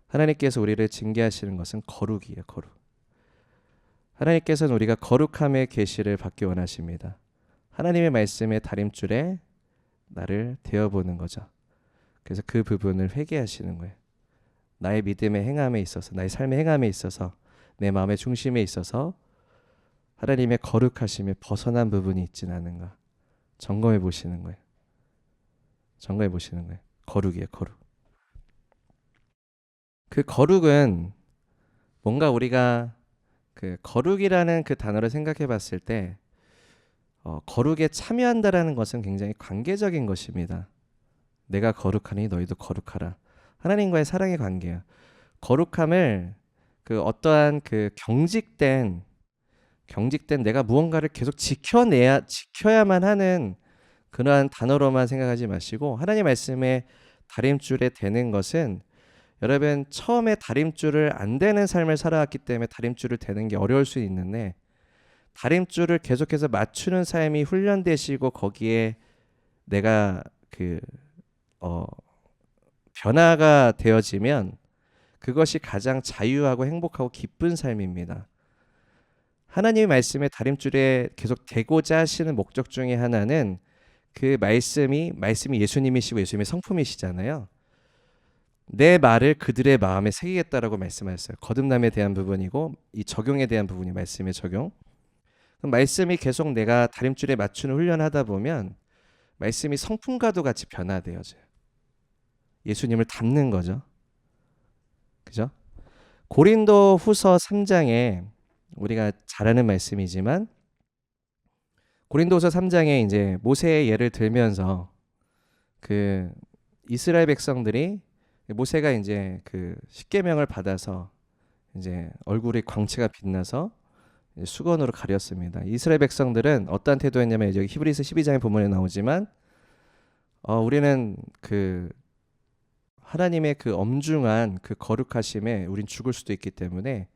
하나님께서 우리를 징계하시는 것은 거룩이에요. 거룩. 하나님께서는 우리가 거룩함의 계시를 받기 원하십니다. 하나님의 말씀의 다림줄에 나를 대어보는 거죠. 그래서 그 부분을 회개하시는 거예요. 나의 믿음의 행함에 있어서, 나의 삶의 행함에 있어서, 내 마음의 중심에 있어서 하나님의 거룩하심에 벗어난 부분이 있지는 않은가 점검해 보시는 거예요. 점검해 보시는 거예요. 거룩이에요. 거룩. 그 거룩은 뭔가 우리가 그 거룩이라는 그 단어를 생각해 봤을 때 거룩에 참여한다라는 것은 굉장히 관계적인 것입니다. 내가 거룩하니 너희도 거룩하라. 하나님과의 사랑의 관계예요. 거룩함을 그 어떠한 그 경직된 내가 무언가를 계속 지켜야만 하는 그러한 단어로만 생각하지 마시고, 하나님 말씀에 다림줄에 대는 것은, 여러분 처음에 다림줄을 안 대는 삶을 살아왔기 때문에 다림줄을 대는 게 어려울 수 있는데, 다림줄을 계속해서 맞추는 삶이 훈련되시고 거기에 내가 변화가 되어지면 그것이 가장 자유하고 행복하고 기쁜 삶입니다. 하나님의 말씀에 다림줄에 계속 대고자 하시는 목적 중에 하나는 그 말씀이 예수님이시고 예수님의 성품이시잖아요. 내 말을 그들의 마음에 새기겠다라고 말씀하셨어요. 거듭남에 대한 부분이고 이 적용에 대한 부분이 말씀의 적용. 그럼 말씀이 계속 내가 다림줄에 맞추는 훈련하다 보면 말씀이 성품과도 같이 변화되어져요. 예수님을 닮는 거죠. 그죠? 고린도 후서 3장에 우리가 잘 아는 말씀이지만, 고린도서 3장에 이제 모세의 예를 들면서 그 이스라엘 백성들이 모세가 이제 그 십계명을 받아서 이제 얼굴에 광채가 빛나서 수건으로 가렸습니다. 이스라엘 백성들은 어떠한 태도였냐면, 여기 히브리서 12장의 본문에 나오지만 우리는 그 하나님의 그 엄중한 그 거룩하심에 우린 죽을 수도 있기 때문에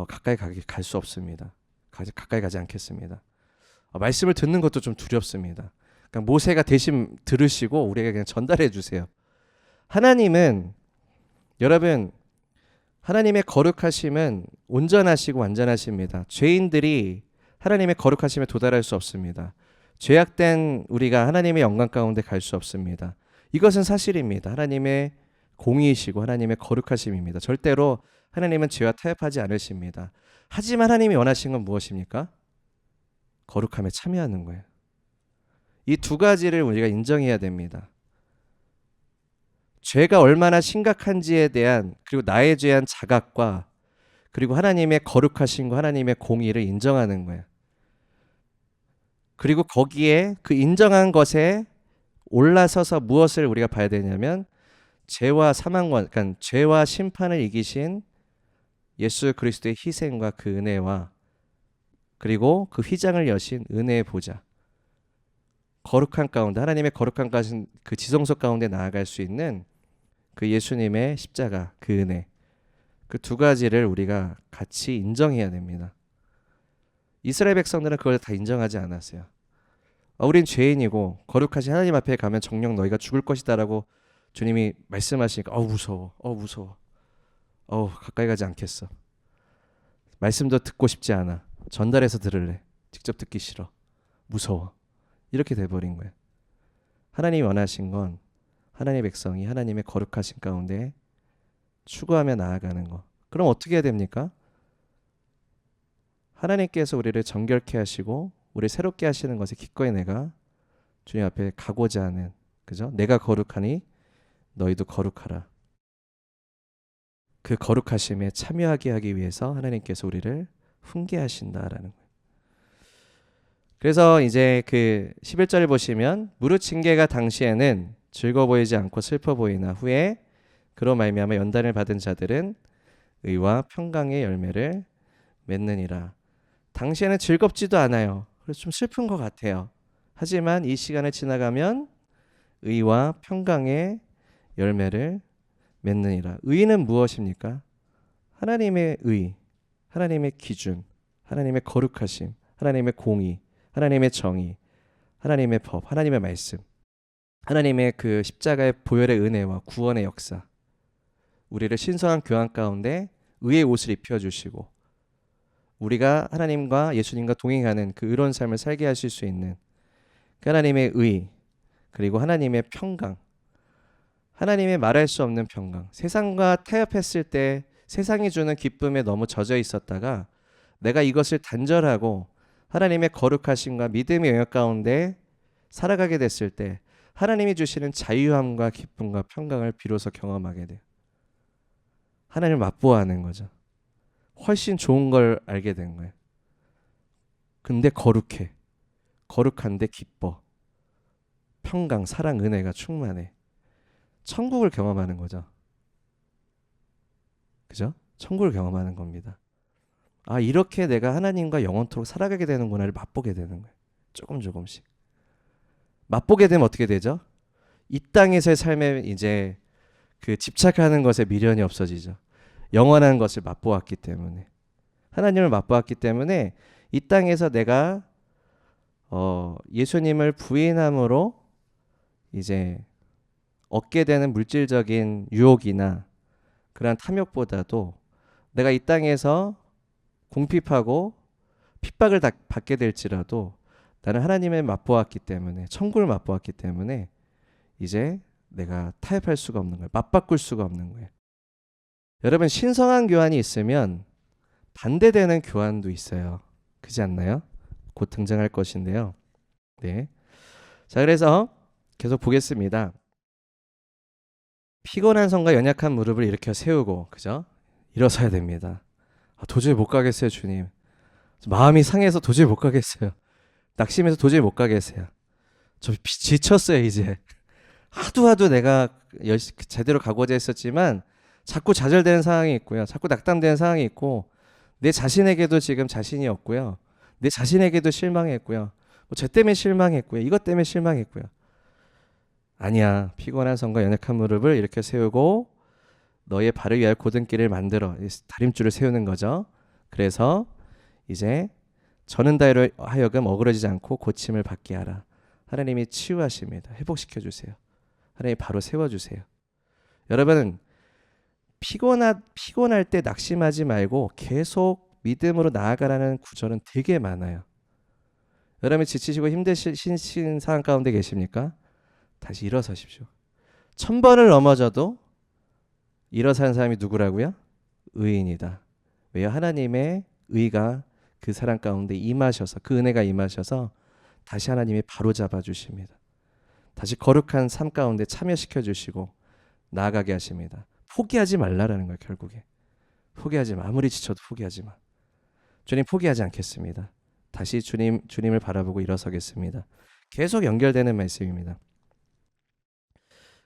가까이 갈 수 없습니다. 가까이 가지 않겠습니다. 말씀을 듣는 것도 좀 두렵습니다. 그러니까 모세가 대신 들으시고 우리에게 그냥 전달해 주세요. 하나님은, 여러분, 하나님의 거룩하심은 온전하시고 완전하십니다. 죄인들이 하나님의 거룩하심에 도달할 수 없습니다. 죄악된 우리가 하나님의 영광 가운데 갈 수 없습니다. 이것은 사실입니다. 하나님의 공의이시고 하나님의 거룩하심입니다. 절대로 하나님은 죄와 타협하지 않으십니다. 하지만 하나님이 원하신 건 무엇입니까? 거룩함에 참여하는 거예요. 이 두 가지를 우리가 인정해야 됩니다. 죄가 얼마나 심각한지에 대한, 그리고 나에 대한 자각과, 그리고 하나님의 거룩하심과 하나님의 공의를 인정하는 거예요. 그리고 거기에 그 인정한 것에 올라서서 무엇을 우리가 봐야 되냐면, 죄와 사망과, 그러니까 죄와 심판을 이기신 예수 그리스도의 희생과 그 은혜와, 그리고 그 휘장을 여신 은혜의 보좌, 거룩한 가운데, 하나님의 거룩한 가신 그 지성소 가운데 나아갈 수 있는 그 예수님의 십자가, 그 은혜, 그 두 가지를 우리가 같이 인정해야 됩니다. 이스라엘 백성들은 그걸 다 인정하지 않았어요. 우린 죄인이고 거룩하신 하나님 앞에 가면 정녕 너희가 죽을 것이다라고 주님이 말씀하시니까 무서워. 가까이 가지 않겠어. 말씀도 듣고 싶지 않아. 전달해서 들을래. 직접 듣기 싫어. 무서워. 이렇게 돼버린 거예요. 하나님이 원하신 건 하나님의 백성이 하나님의 거룩하신 가운데 추구하며 나아가는 거. 그럼 어떻게 해야 됩니까? 하나님께서 우리를 정결케 하시고 우리 새롭게 하시는 것에 기꺼이 내가 주님 앞에 가고자 하는, 그죠? 내가 거룩하니 너희도 거룩하라. 그 거룩하심에 참여하게 하기 위해서 하나님께서 우리를 훈계하신다라는 거예요. 그래서 이제 그 11절을 보시면 무릇 징계가 당시에는 즐거워 보이지 않고 슬퍼 보이나 후에 그로 말미암아 연단을 받은 자들은 의와 평강의 열매를 맺느니라. 당시에는 즐겁지도 않아요. 그래서 좀 슬픈 것 같아요. 하지만 이 시간을 지나가면 의와 평강의 열매를 맺느니라. 의는 무엇입니까? 하나님의 의, 하나님의 기준, 하나님의 거룩하심, 하나님의 공의, 하나님의 정의, 하나님의 법, 하나님의 말씀, 하나님의 그 십자가의 보혈의 은혜와 구원의 역사, 우리를 신성한 교환 가운데 의의 옷을 입혀주시고 우리가 하나님과 예수님과 동행하는 그 의로운 삶을 살게 하실 수 있는 그 하나님의 의, 그리고 하나님의 평강, 하나님의 말할 수 없는 평강. 세상과 타협했을 때 세상이 주는 기쁨에 너무 젖어 있었다가 내가 이것을 단절하고 하나님의 거룩하심과 믿음의 영역 가운데 살아가게 됐을 때 하나님이 주시는 자유함과 기쁨과 평강을 비로소 경험하게 돼요. 하나님을 맛보아하는 거죠. 훨씬 좋은 걸 알게 된 거예요. 근데 거룩해. 거룩한데 기뻐. 평강, 사랑, 은혜가 충만해. 천국을 경험하는 거죠. 그죠? 천국을 경험하는 겁니다. 아, 이렇게 내가 하나님과 영원토록 살아가게 되는구나를 맛보게 되는 거예요. 조금씩. 맛보게 되면 어떻게 되죠? 이 땅에서의 삶에 이제 그 집착하는 것에 미련이 없어지죠. 영원한 것을 맛보았기 때문에, 하나님을 맛보았기 때문에 이 땅에서 내가 예수님을 부인함으로 이제 얻게 되는 물질적인 유혹이나 그러한 탐욕보다도 내가 이 땅에서 궁핍하고 핍박을 받게 될지라도 나는 하나님을 맛보았기 때문에, 천국을 맛보았기 때문에 이제 내가 타협할 수가 없는 거예요. 맞바꿀 수가 없는 거예요. 여러분, 신성한 교환이 있으면 반대되는 교환도 있어요. 그렇지 않나요? 곧 등장할 것인데요. 네. 자, 그래서 계속 보겠습니다. 피곤한 손과 연약한 무릎을 일으켜 세우고, 그죠? 일어서야 됩니다. 도저히 못 가겠어요, 주님. 마음이 상해서 도저히 못 가겠어요. 낙심해서 도저히 못 가겠어요. 저 지쳤어요, 이제. 하도 내가 제대로 가고자 했었지만 자꾸 좌절되는 상황이 있고요. 자꾸 낙담되는 상황이 있고 내 자신에게도 지금 자신이 없고요. 내 자신에게도 실망했고요. 저 때문에 실망했고요. 이것 때문에 실망했고요. 아니야. 피곤한 손과 연약한 무릎을 이렇게 세우고 너의 발을 위하여 곧은 길을 만들어. 다림줄을 세우는 거죠. 그래서 이제 저는 다로 하여금 어그러지지 않고 고침을 받게 하라. 하나님이 치유하십니다. 회복시켜 주세요. 하나님 바로 세워주세요. 여러분, 피곤할 때 낙심하지 말고 계속 믿음으로 나아가라는 구절은 되게 많아요. 여러분, 지치시고 힘드신 상황 가운데 계십니까? 다시 일어서십시오. 1000번을 넘어져도 일어선 사람이 누구라고요? 의인이다. 왜요? 하나님의 의가 그 사람 가운데 임하셔서, 그 은혜가 임하셔서 다시 하나님이 바로잡아 주십니다. 다시 거룩한 삶 가운데 참여시켜 주시고 나아가게 하십니다. 포기하지 말라라는 거예요. 결국에 포기하지 마. 아무리 지쳐도 포기하지 마. 주님, 포기하지 않겠습니다. 다시 주님을 바라보고 일어서겠습니다. 계속 연결되는 말씀입니다.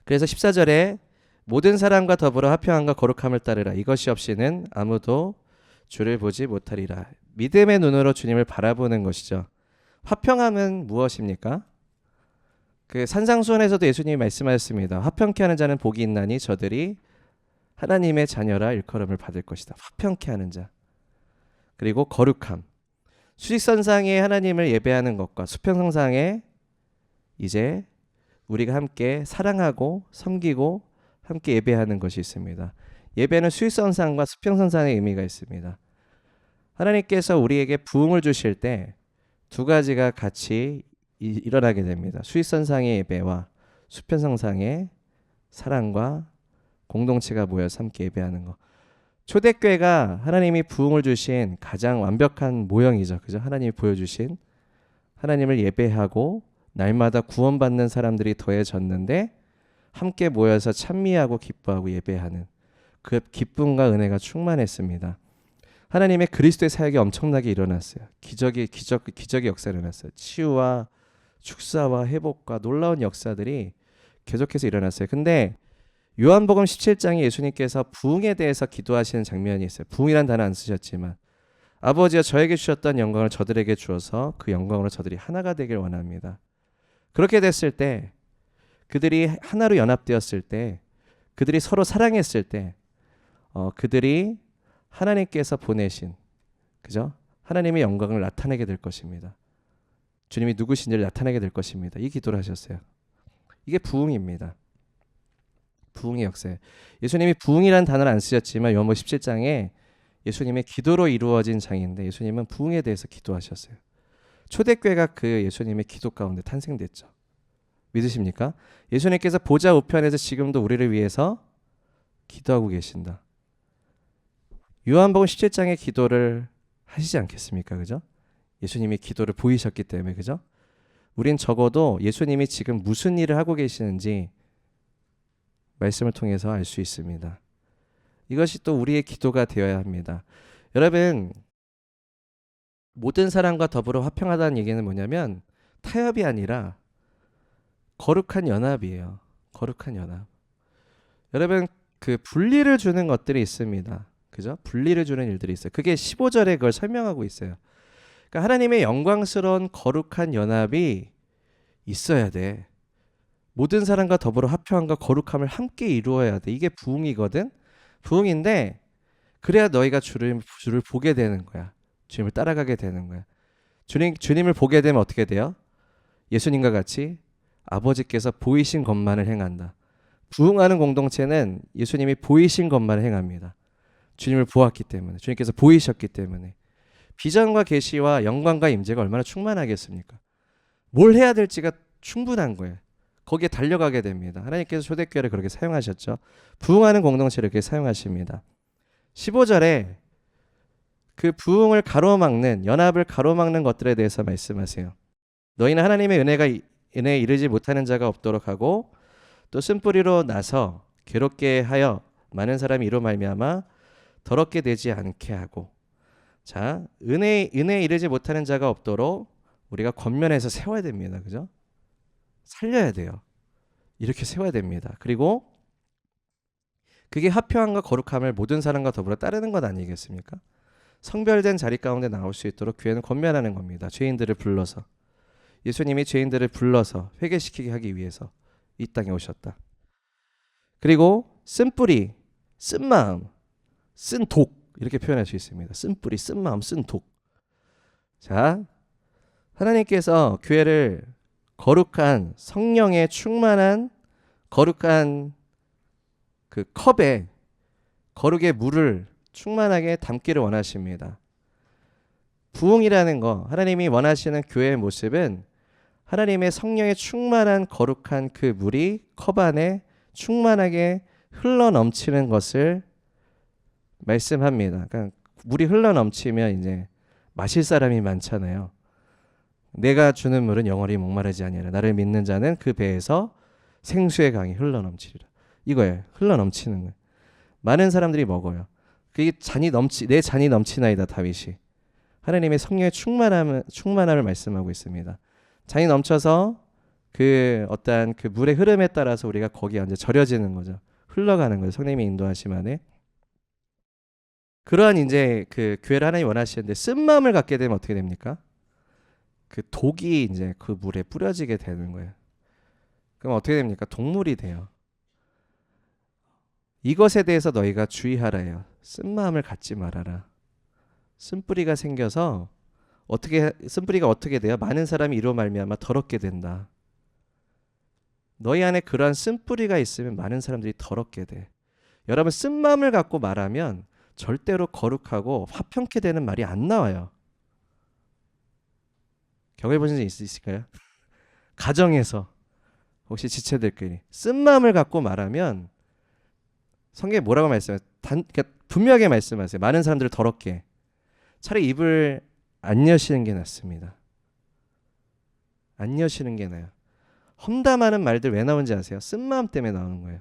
그래서 14절에 모든 사람과 더불어 화평함과 거룩함을 따르라. 이것이 없이는 아무도 주를 보지 못하리라. 믿음의 눈으로 주님을 바라보는 것이죠. 화평함은 무엇입니까? 그 산상수훈에서도 예수님이 말씀하셨습니다. 화평케 하는 자는 복이 있나니 저들이 하나님의 자녀라 일컬음을 받을 것이다. 화평케 하는 자. 그리고 거룩함. 수직선상에 하나님을 예배하는 것과 수평선상에 이제 우리가 함께 사랑하고 섬기고 함께 예배하는 것이 있습니다. 예배는 수직선상과 수평선상의 의미가 있습니다. 하나님께서 우리에게 부흥을 주실 때 두 가지가 같이 일어나게 됩니다. 수직선상의 예배와 수평선상의 사랑과 공동체가 모여서 함께 예배하는 거. 초대교회가 하나님이 부흥을 주신 가장 완벽한 모형이죠. 그죠? 하나님이 보여주신 하나님을 예배하고 날마다 구원받는 사람들이 더해졌는데 함께 모여서 찬미하고 기뻐하고 예배하는 그 기쁨과 은혜가 충만했습니다. 하나님의 그리스도의 사역이 엄청나게 일어났어요. 기적의 역사가 일어났어요. 치유와 축사와 회복과 놀라운 역사들이 계속해서 일어났어요. 근데 요한복음 17장에 예수님께서 부흥에 대해서 기도하시는 장면이 있어요. 부흥이란 단어 안 쓰셨지만 아버지가 저에게 주셨던 영광을 저들에게 주어서 그 영광으로 저들이 하나가 되길 원합니다. 그렇게 됐을 때 그들이 하나로 연합되었을 때 그들이 서로 사랑했을 때 그들이 하나님께서 보내신 그죠? 하나님의 영광을 나타내게 될 것입니다. 주님이 누구신지를 나타내게 될 것입니다. 이 기도를 하셨어요. 이게 부흥입니다. 부흥의 역사예요. 예수님이 부흥이라는 단어를 안 쓰셨지만 요한복음 17장에 예수님의 기도로 이루어진 장인데 예수님은 부흥에 대해서 기도하셨어요. 초대교회가 그 예수님의 기도 가운데 탄생됐죠. 믿으십니까? 예수님께서 보좌 우편에서 지금도 우리를 위해서 기도하고 계신다. 요한복음 17장의 기도를 하시지 않겠습니까? 그죠? 예수님이 기도를 보이셨기 때문에 그죠? 우린 적어도 예수님이 지금 무슨 일을 하고 계시는지 말씀을 통해서 알 수 있습니다. 이것이 또 우리의 기도가 되어야 합니다. 여러분, 모든 사람과 더불어 화평하다는 얘기는 뭐냐면 타협이 아니라 거룩한 연합이에요. 거룩한 연합. 여러분, 그 분리를 주는 것들이 있습니다. 그죠? 분리를 주는 일들이 있어요. 그게 15절에 그걸 설명하고 있어요. 그러니까 하나님의 영광스러운 거룩한 연합이 있어야 돼. 모든 사람과 더불어 화평함과 거룩함을 함께 이루어야 돼. 이게 부흥이거든. 부흥인데 그래야 너희가 주를 보게 되는 거야. 주님을 따라가게 되는 거야. 주님을 보게 되면 어떻게 돼요? 예수님과 같이 아버지께서 보이신 것만을 행한다. 부흥하는 공동체는 예수님이 보이신 것만을 행합니다. 주님을 보았기 때문에, 주님께서 보이셨기 때문에. 비전과 계시와 영광과 임재가 얼마나 충만하겠습니까? 뭘 해야 될지가 충분한 거예요. 거기에 달려가게 됩니다. 하나님께서 초대교회를 그렇게 사용하셨죠. 부흥하는 공동체를 그렇게 사용하십니다. 15절에 그 부흥을 가로막는, 연합을 가로막는 것들에 대해서 말씀하세요. 너희는 하나님의 은혜에 이르지 못하는 자가 없도록 하고 또 쓴뿌리로 나서 괴롭게 하여 많은 사람이 이로 말미암아 더럽게 되지 않게 하고. 자, 은혜에 이르지 못하는 자가 없도록 우리가 권면해서 세워야 됩니다. 그죠? 살려야 돼요. 이렇게 세워야 됩니다. 그리고 그게 화평함과 거룩함을 모든 사람과 더불어 따르는 것 아니겠습니까? 성별된 자리 가운데 나올 수 있도록 교회는 권면하는 겁니다. 죄인들을 불러서. 예수님이 죄인들을 불러서 회개시키게 하기 위해서 이 땅에 오셨다. 그리고 쓴뿌리, 쓴마음, 쓴독 이렇게 표현할 수 있습니다. 쓴뿌리, 쓴마음, 쓴독. 자, 하나님께서 교회를 거룩한 성령에 충만한 거룩한 그 컵에 거룩의 물을 충만하게 담기를 원하십니다. 부흥이라는 거, 하나님이 원하시는 교회의 모습은 하나님의 성령에 충만한 거룩한 그 물이 컵 안에 충만하게 흘러 넘치는 것을 말씀합니다. 그러니까 물이 흘러 넘치면 이제 마실 사람이 많잖아요. 내가 주는 물은 영원히 목마르지 아니하라. 나를 믿는 자는 그 배에서 생수의 강이 흘러 넘치리라. 이거예요. 흘러 넘치는 거예요. 많은 사람들이 먹어요. 그게 내 잔이 넘치나이다. 다윗이 하나님의 성령의 충만함을 말씀하고 있습니다. 잔이 넘쳐서 그 어떠한 그 물의 흐름에 따라서 우리가 거기에 이제 절여지는 거죠. 흘러가는 거죠. 성령님의 인도하심 안에. 그러한 이제 그 교회를 하나님 원하시는데 쓴 마음을 갖게 되면 어떻게 됩니까? 그 독이 이제 그 물에 뿌려지게 되는 거예요. 그럼 어떻게 됩니까? 독물이 돼요. 이것에 대해서 너희가 주의하라요. 쓴 마음을 갖지 말아라. 쓴뿌리가 생겨서 쓴뿌리가 어떻게 돼요? 많은 사람이 이로 말미암아 더럽게 된다. 너희 안에 그러한 쓴뿌리가 있으면 많은 사람들이 더럽게 돼. 여러분, 쓴 마음을 갖고 말하면 절대로 거룩하고 화평케 되는 말이 안 나와요. 경험해 보신 적 있으실까요? 가정에서 혹시 지체들끼리 쓴 마음을 갖고 말하면 성경에 뭐라고 말씀해요? 그러니까 분명하게 말씀하세요. 많은 사람들을 더럽게. 차라리 입을 안 여시는 게 낫습니다. 안 여시는 게 나아요. 험담하는 말들 왜 나오는지 아세요? 쓴 마음 때문에 나오는 거예요.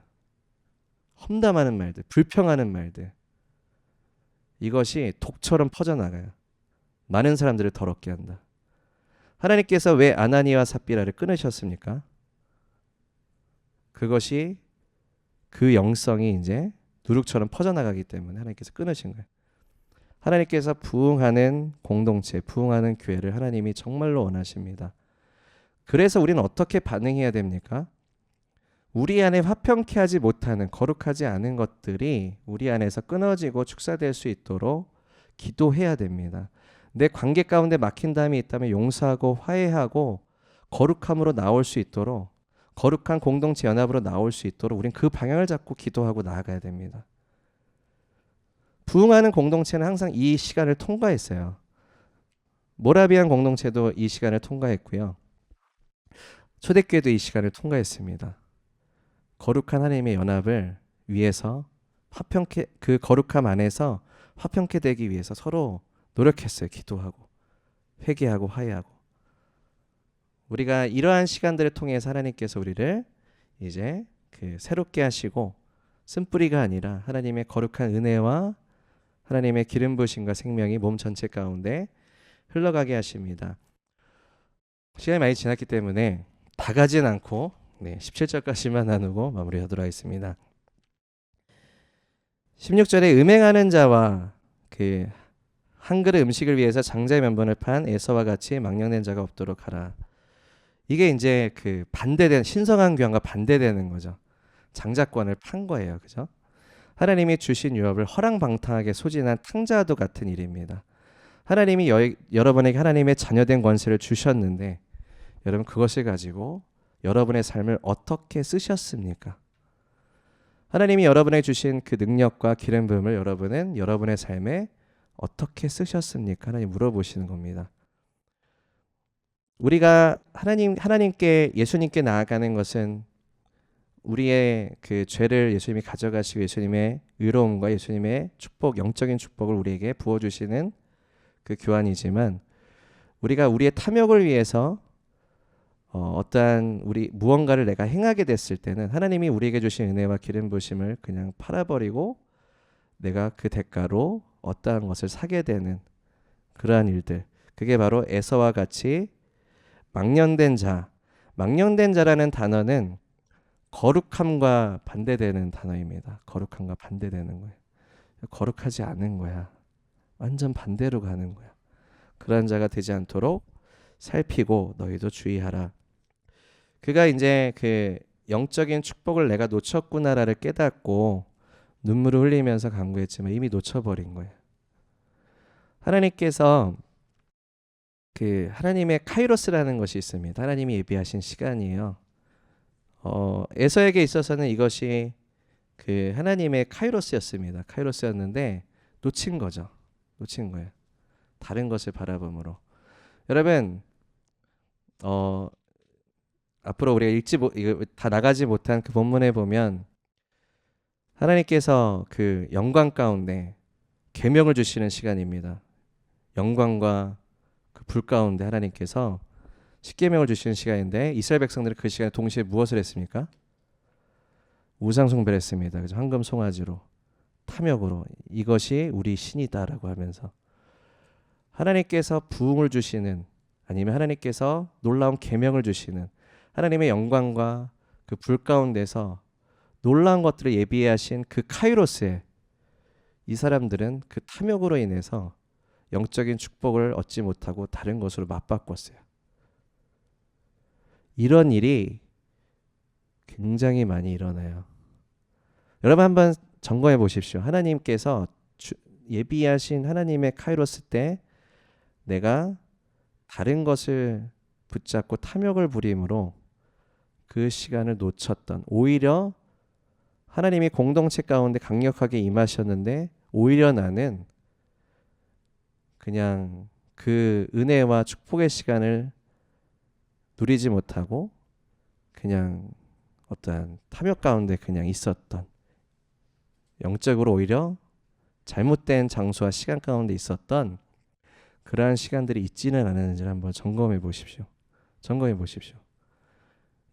험담하는 말들, 불평하는 말들. 이것이 독처럼 퍼져나가요. 많은 사람들을 더럽게 한다. 하나님께서 왜 아나니와 삽비라를 끊으셨습니까? 그것이 그 영성이 이제 누룩처럼 퍼져나가기 때문에 하나님께서 끊으신 거예요. 하나님께서 부흥하는 공동체, 부흥하는 교회를 하나님이 정말로 원하십니다. 그래서 우리는 어떻게 반응해야 됩니까? 우리 안에 화평케 하지 못하는 거룩하지 않은 것들이 우리 안에서 끊어지고 축사될 수 있도록 기도해야 됩니다. 내 관계 가운데 막힌 담이 있다면 용서하고 화해하고 거룩함으로 나올 수 있도록, 거룩한 공동체 연합으로 나올 수 있도록 우린 그 방향을 잡고 기도하고 나아가야 됩니다. 부흥하는 공동체는 항상 이 시간을 통과했어요. 모라비안 공동체도 이 시간을 통과했고요. 초대교회도 이 시간을 통과했습니다. 거룩한 하나님의 연합을 위해서 화평케, 그 거룩함 안에서 화평케 되기 위해서 서로 노력했어요. 기도하고 회개하고 화해하고. 우리가 이러한 시간들을 통해서 하나님께서 우리를 이제 그 새롭게 하시고 쓴뿌리가 아니라 하나님의 거룩한 은혜와 하나님의 기름 부으심과 생명이 몸 전체 가운데 흘러가게 하십니다. 시간이 많이 지났기 때문에 다 가진 않고 17절까지만 나누고 마무리하도록 하겠습니다. 16절에 음행하는 자와 그 한 그릇 음식을 위해서 장자의 면번을 판 에서와 같이 망령된 자가 없도록 하라. 이게 이제 그 반대된 신성한 교환과 반대되는 거죠. 장자권을 판 거예요. 그죠? 하나님이 주신 유업을 허랑방탕하게 소진한 탕자도 같은 일입니다. 하나님이 여러분에게 하나님의 자녀된 권세를 주셨는데 여러분 그것을 가지고 여러분의 삶을 어떻게 쓰셨습니까? 하나님이 여러분에게 주신 그 능력과 기름 부음을 여러분은 여러분의 삶에 어떻게 쓰셨습니까? 하나님 물어보시는 겁니다. 우리가 하나님께 예수님께 나아가는 것은 우리의 그 죄를 예수님이 가져가시고 예수님의 의로움과 예수님의 축복, 영적인 축복을 우리에게 부어주시는 그 교환이지만 우리가 우리의 탐욕을 위해서 어떠한 우리 무언가를 내가 행하게 됐을 때는 하나님이 우리에게 주신 은혜와 기름 부으심을 그냥 팔아버리고 내가 그 대가로 어떠한 것을 사게 되는 그러한 일들, 그게 바로 에서와 같이 망령된 자. 망령된 자라는 단어는 거룩함과 반대되는 단어입니다. 거룩함과 반대되는 거예요. 거룩하지 않은 거야. 완전 반대로 가는 거야. 그러한 자가 되지 않도록 살피고 너희도 주의하라. 그가 이제 그 영적인 축복을 내가 놓쳤구나라를 깨닫고 눈물을 흘리면서 간구했지만 이미 놓쳐버린 거예요. 하나님께서 그 하나님의 카이로스라는 것이 있습니다. 하나님이 예비하신 시간이에요. 에서에게 있어서는 이것이 그 하나님의 카이로스였습니다. 카이로스였는데 놓친 거죠. 놓친 거예요. 다른 것을 바라봄으로. 여러분, 앞으로 우리가 이거 다 나가지 못한 그 본문에 보면 하나님께서 그 영광 가운데 계명을 주시는 시간입니다. 영광과 그 불 가운데 하나님께서 십계명을 주시는 시간인데 이스라엘 백성들은 그 시간에 동시에 무엇을 했습니까? 우상 숭배를 했습니다. 그래서 황금 송아지로 탐욕으로 이것이 우리 신이다라고 하면서 하나님께서 부흥을 주시는 아니면 하나님께서 놀라운 계명을 주시는 하나님의 영광과 그 불 가운데서 놀라운 것들을 예비하신 그 카이로스에 이 사람들은 그 탐욕으로 인해서 영적인 축복을 얻지 못하고 다른 것으로 맞바꿨어요. 이런 일이 굉장히 많이 일어나요. 여러분 한번 점검해 보십시오. 하나님께서 예비하신 하나님의 카이로스 때 내가 다른 것을 붙잡고 탐욕을 부림으로 그 시간을 놓쳤던, 오히려 하나님이 공동체 가운데 강력하게 임하셨는데 오히려 나는 그냥 그 은혜와 축복의 시간을 누리지 못하고 그냥 어떠한 탐욕 가운데 그냥 있었던, 영적으로 오히려 잘못된 장소와 시간 가운데 있었던 그러한 시간들이 있지는 않았는지를 한번 점검해 보십시오. 점검해 보십시오.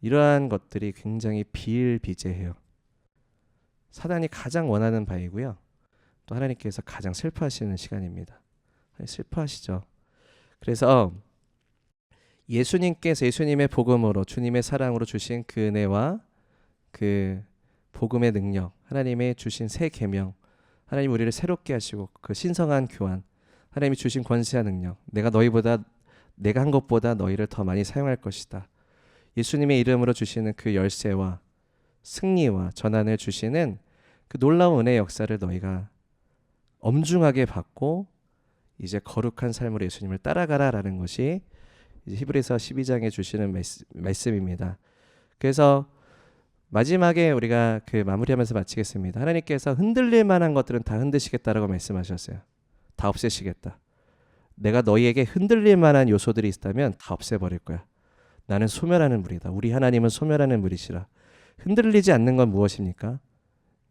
이러한 것들이 굉장히 비일비재해요. 사단이 가장 원하는 바이고요. 또 하나님께서 가장 슬퍼하시는 시간입니다. 슬퍼하시죠. 그래서 예수님께서 예수님의 복음으로 주님의 사랑으로 주신 그 은혜와 그 복음의 능력, 하나님의 주신 새 계명, 하나님 우리를 새롭게 하시고 그 신성한 교환, 하나님이 주신 권세와 능력, 내가 한 것보다 너희를 더 많이 사용할 것이다. 예수님의 이름으로 주시는 그 열쇠와 승리와 전환을 주시는 그 놀라운 은혜의 역사를 너희가 엄중하게 받고 이제 거룩한 삶으로 예수님을 따라가라라는 것이 이제 히브리서 12장에 주시는 말씀입니다. 그래서 마지막에 우리가 그 마무리하면서 마치겠습니다. 하나님께서 흔들릴 만한 것들은 다 흔드시겠다라고 말씀하셨어요. 다 없애시겠다. 내가 너희에게 흔들릴 만한 요소들이 있다면 다 없애버릴 거야. 나는 소멸하는 물이다. 우리 하나님은 소멸하는 물이시라. 흔들리지 않는 건 무엇입니까?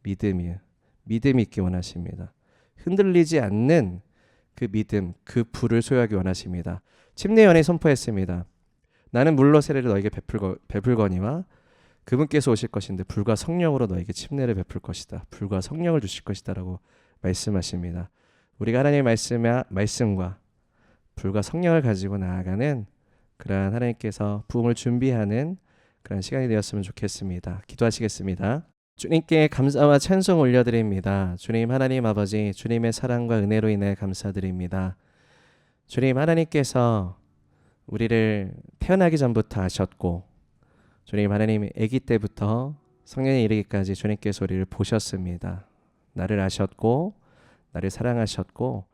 믿음이에요. 믿음이 있기 원하십니다. 흔들리지 않는 그 믿음, 그 불을 소유하기 원하십니다. 침례 선포했습니다. 나는 물로 세례를 너에게 베풀거니와 그분께서 오실 것인데 불과 성령으로 너에게 침례를 베풀 것이다. 불과 성령을 주실 것이다 라고 말씀하십니다. 우리가 하나님의 말씀과 불과 성령을 가지고 나아가는 그러한 하나님께서 부흥을 준비하는 그런 시간이 되었으면 좋겠습니다. 기도하시겠습니다. 주님께 감사와 찬송 올려드립니다. 주님 하나님 아버지, 주님의 사랑과 은혜로 인해 감사드립니다. 주님 하나님께서 우리를 태어나기 전부터 아셨고, 주님 하나님 아기 때부터 성년에 이르기까지 주님께서 우리를 보셨습니다. 나를 아셨고 나를 사랑하셨고,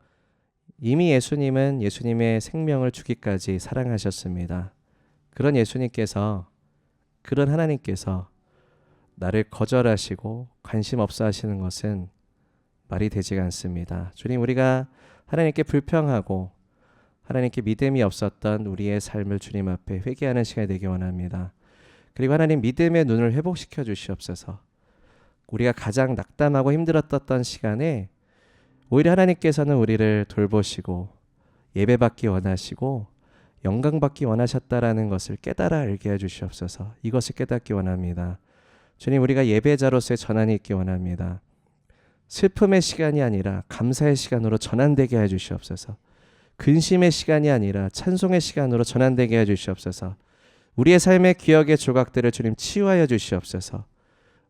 이미 예수님은 예수님의 생명을 주기까지 사랑하셨습니다. 그런 예수님께서, 그런 하나님께서 나를 거절하시고 관심 없어 하시는 것은 말이 되지가 않습니다. 주님, 우리가 하나님께 불평하고 하나님께 믿음이 없었던 우리의 삶을 주님 앞에 회개하는 시간이 되기 원합니다. 그리고 하나님 믿음의 눈을 회복시켜 주시옵소서. 우리가 가장 낙담하고 힘들었던 시간에 오히려 하나님께서는 우리를 돌보시고 예배받기 원하시고 영광받기 원하셨다라는 것을 깨달아 알게 해주시옵소서. 이것을 깨닫기 원합니다. 주님, 우리가 예배자로서의 전환이 있기 원합니다. 슬픔의 시간이 아니라 감사의 시간으로 전환되게 해주시옵소서. 근심의 시간이 아니라 찬송의 시간으로 전환되게 해주시옵소서. 우리의 삶의 기억의 조각들을 주님 치유하여 주시옵소서.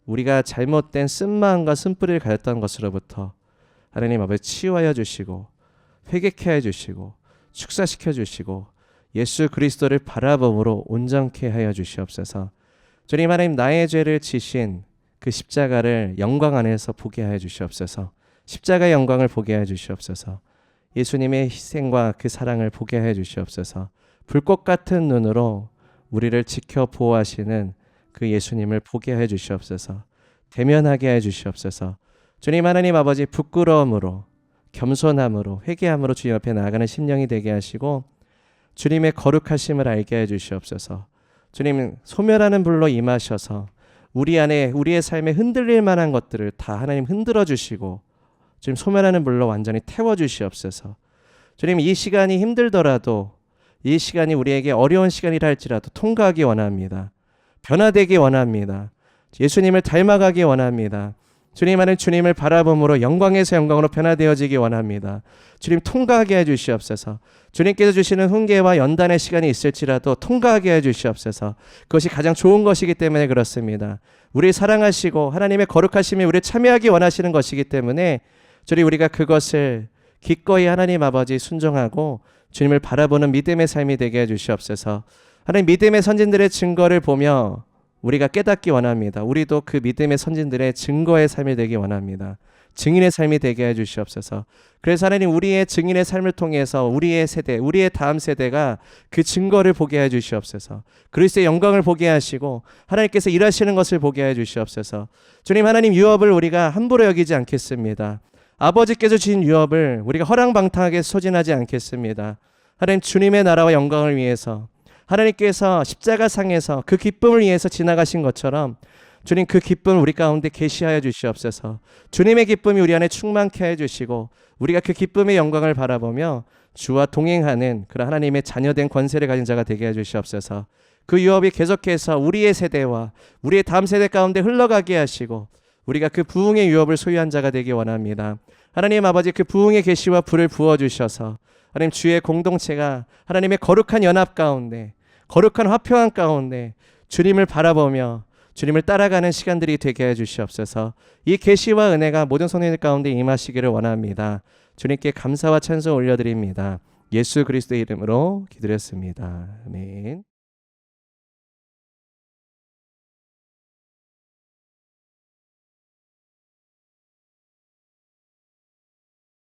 우리가 잘못된 쓴마음과 쓴뿌리를 가졌던 것으로부터 하나님 아버지 치유하여 주시고 회개케 해주시고 축사시켜 주시고 예수 그리스도를 바라봄으로 온전케 하여 주시옵소서. 주님 하나님, 나의 죄를 지신 그 십자가를 영광 안에서 보게 하여 주시옵소서. 십자가의 영광을 보게 하여 주시옵소서. 예수님의 희생과 그 사랑을 보게 하여 주시옵소서. 불꽃 같은 눈으로 우리를 지켜 보호하시는 그 예수님을 보게 해 주시옵소서. 대면하게 해 주시옵소서. 주님 하나님 아버지, 부끄러움으로 겸손함으로 회개함으로 주님 앞에 나아가는 심령이 되게 하시고 주님의 거룩하심을 알게 해 주시옵소서. 주님, 소멸하는 불로 임하셔서 우리 안에 우리의 삶에 흔들릴 만한 것들을 다 하나님 흔들어 주시고 주님 소멸하는 불로 완전히 태워 주시옵소서. 주님, 이 시간이 힘들더라도, 이 시간이 우리에게 어려운 시간이라 할지라도 통과하기 원합니다. 변화되기 원합니다. 예수님을 닮아가기 원합니다. 주님 안에 주님을 바라봄으로 영광에서 영광으로 변화되어지기 원합니다. 주님, 통과하게 해주시옵소서. 주님께서 주시는 훈계와 연단의 시간이 있을지라도 통과하게 해주시옵소서. 그것이 가장 좋은 것이기 때문에 그렇습니다. 우리 사랑하시고 하나님의 거룩하심에 우리를 참여하기 원하시는 것이기 때문에 주님, 우리가 그것을 기꺼이 하나님 아버지 순종하고 주님을 바라보는 믿음의 삶이 되게 해주시옵소서. 하나님, 믿음의 선진들의 증거를 보며 우리가 깨닫기 원합니다. 우리도 그 믿음의 선진들의 증거의 삶이 되기 원합니다. 증인의 삶이 되게 해주시옵소서. 그래서 하나님, 우리의 증인의 삶을 통해서 우리의 세대, 우리의 다음 세대가 그 증거를 보게 해주시옵소서. 그리스도의 영광을 보게 하시고 하나님께서 일하시는 것을 보게 해주시옵소서. 주님 하나님, 유업을 우리가 함부로 여기지 않겠습니다. 아버지께서 주신 유업을 우리가 허랑방탕하게 소진하지 않겠습니다. 하나님, 주님의 나라와 영광을 위해서 하나님께서 십자가상에서 그 기쁨을 위해서 지나가신 것처럼 주님 그 기쁨을 우리 가운데 계시하여 주시옵소서. 주님의 기쁨이 우리 안에 충만케 해 주시고 우리가 그 기쁨의 영광을 바라보며 주와 동행하는 그런 하나님의 자녀된 권세를 가진 자가 되게 해 주시옵소서. 그 유업이 계속해서 우리의 세대와 우리의 다음 세대 가운데 흘러가게 하시고 우리가 그 부흥의 유업을 소유한 자가 되기 원합니다. 하나님 아버지, 그 부흥의 계시와 불을 부어주셔서 하나님 주의 공동체가 하나님의 거룩한 연합 가운데, 거룩한 화평한 가운데 주님을 바라보며 주님을 따라가는 시간들이 되게 해 주시옵소서. 이 계시와 은혜가 모든 성도들 가운데 임하시기를 원합니다. 주님께 감사와 찬송 올려드립니다. 예수 그리스도의 이름으로 기도했습니다. 아멘.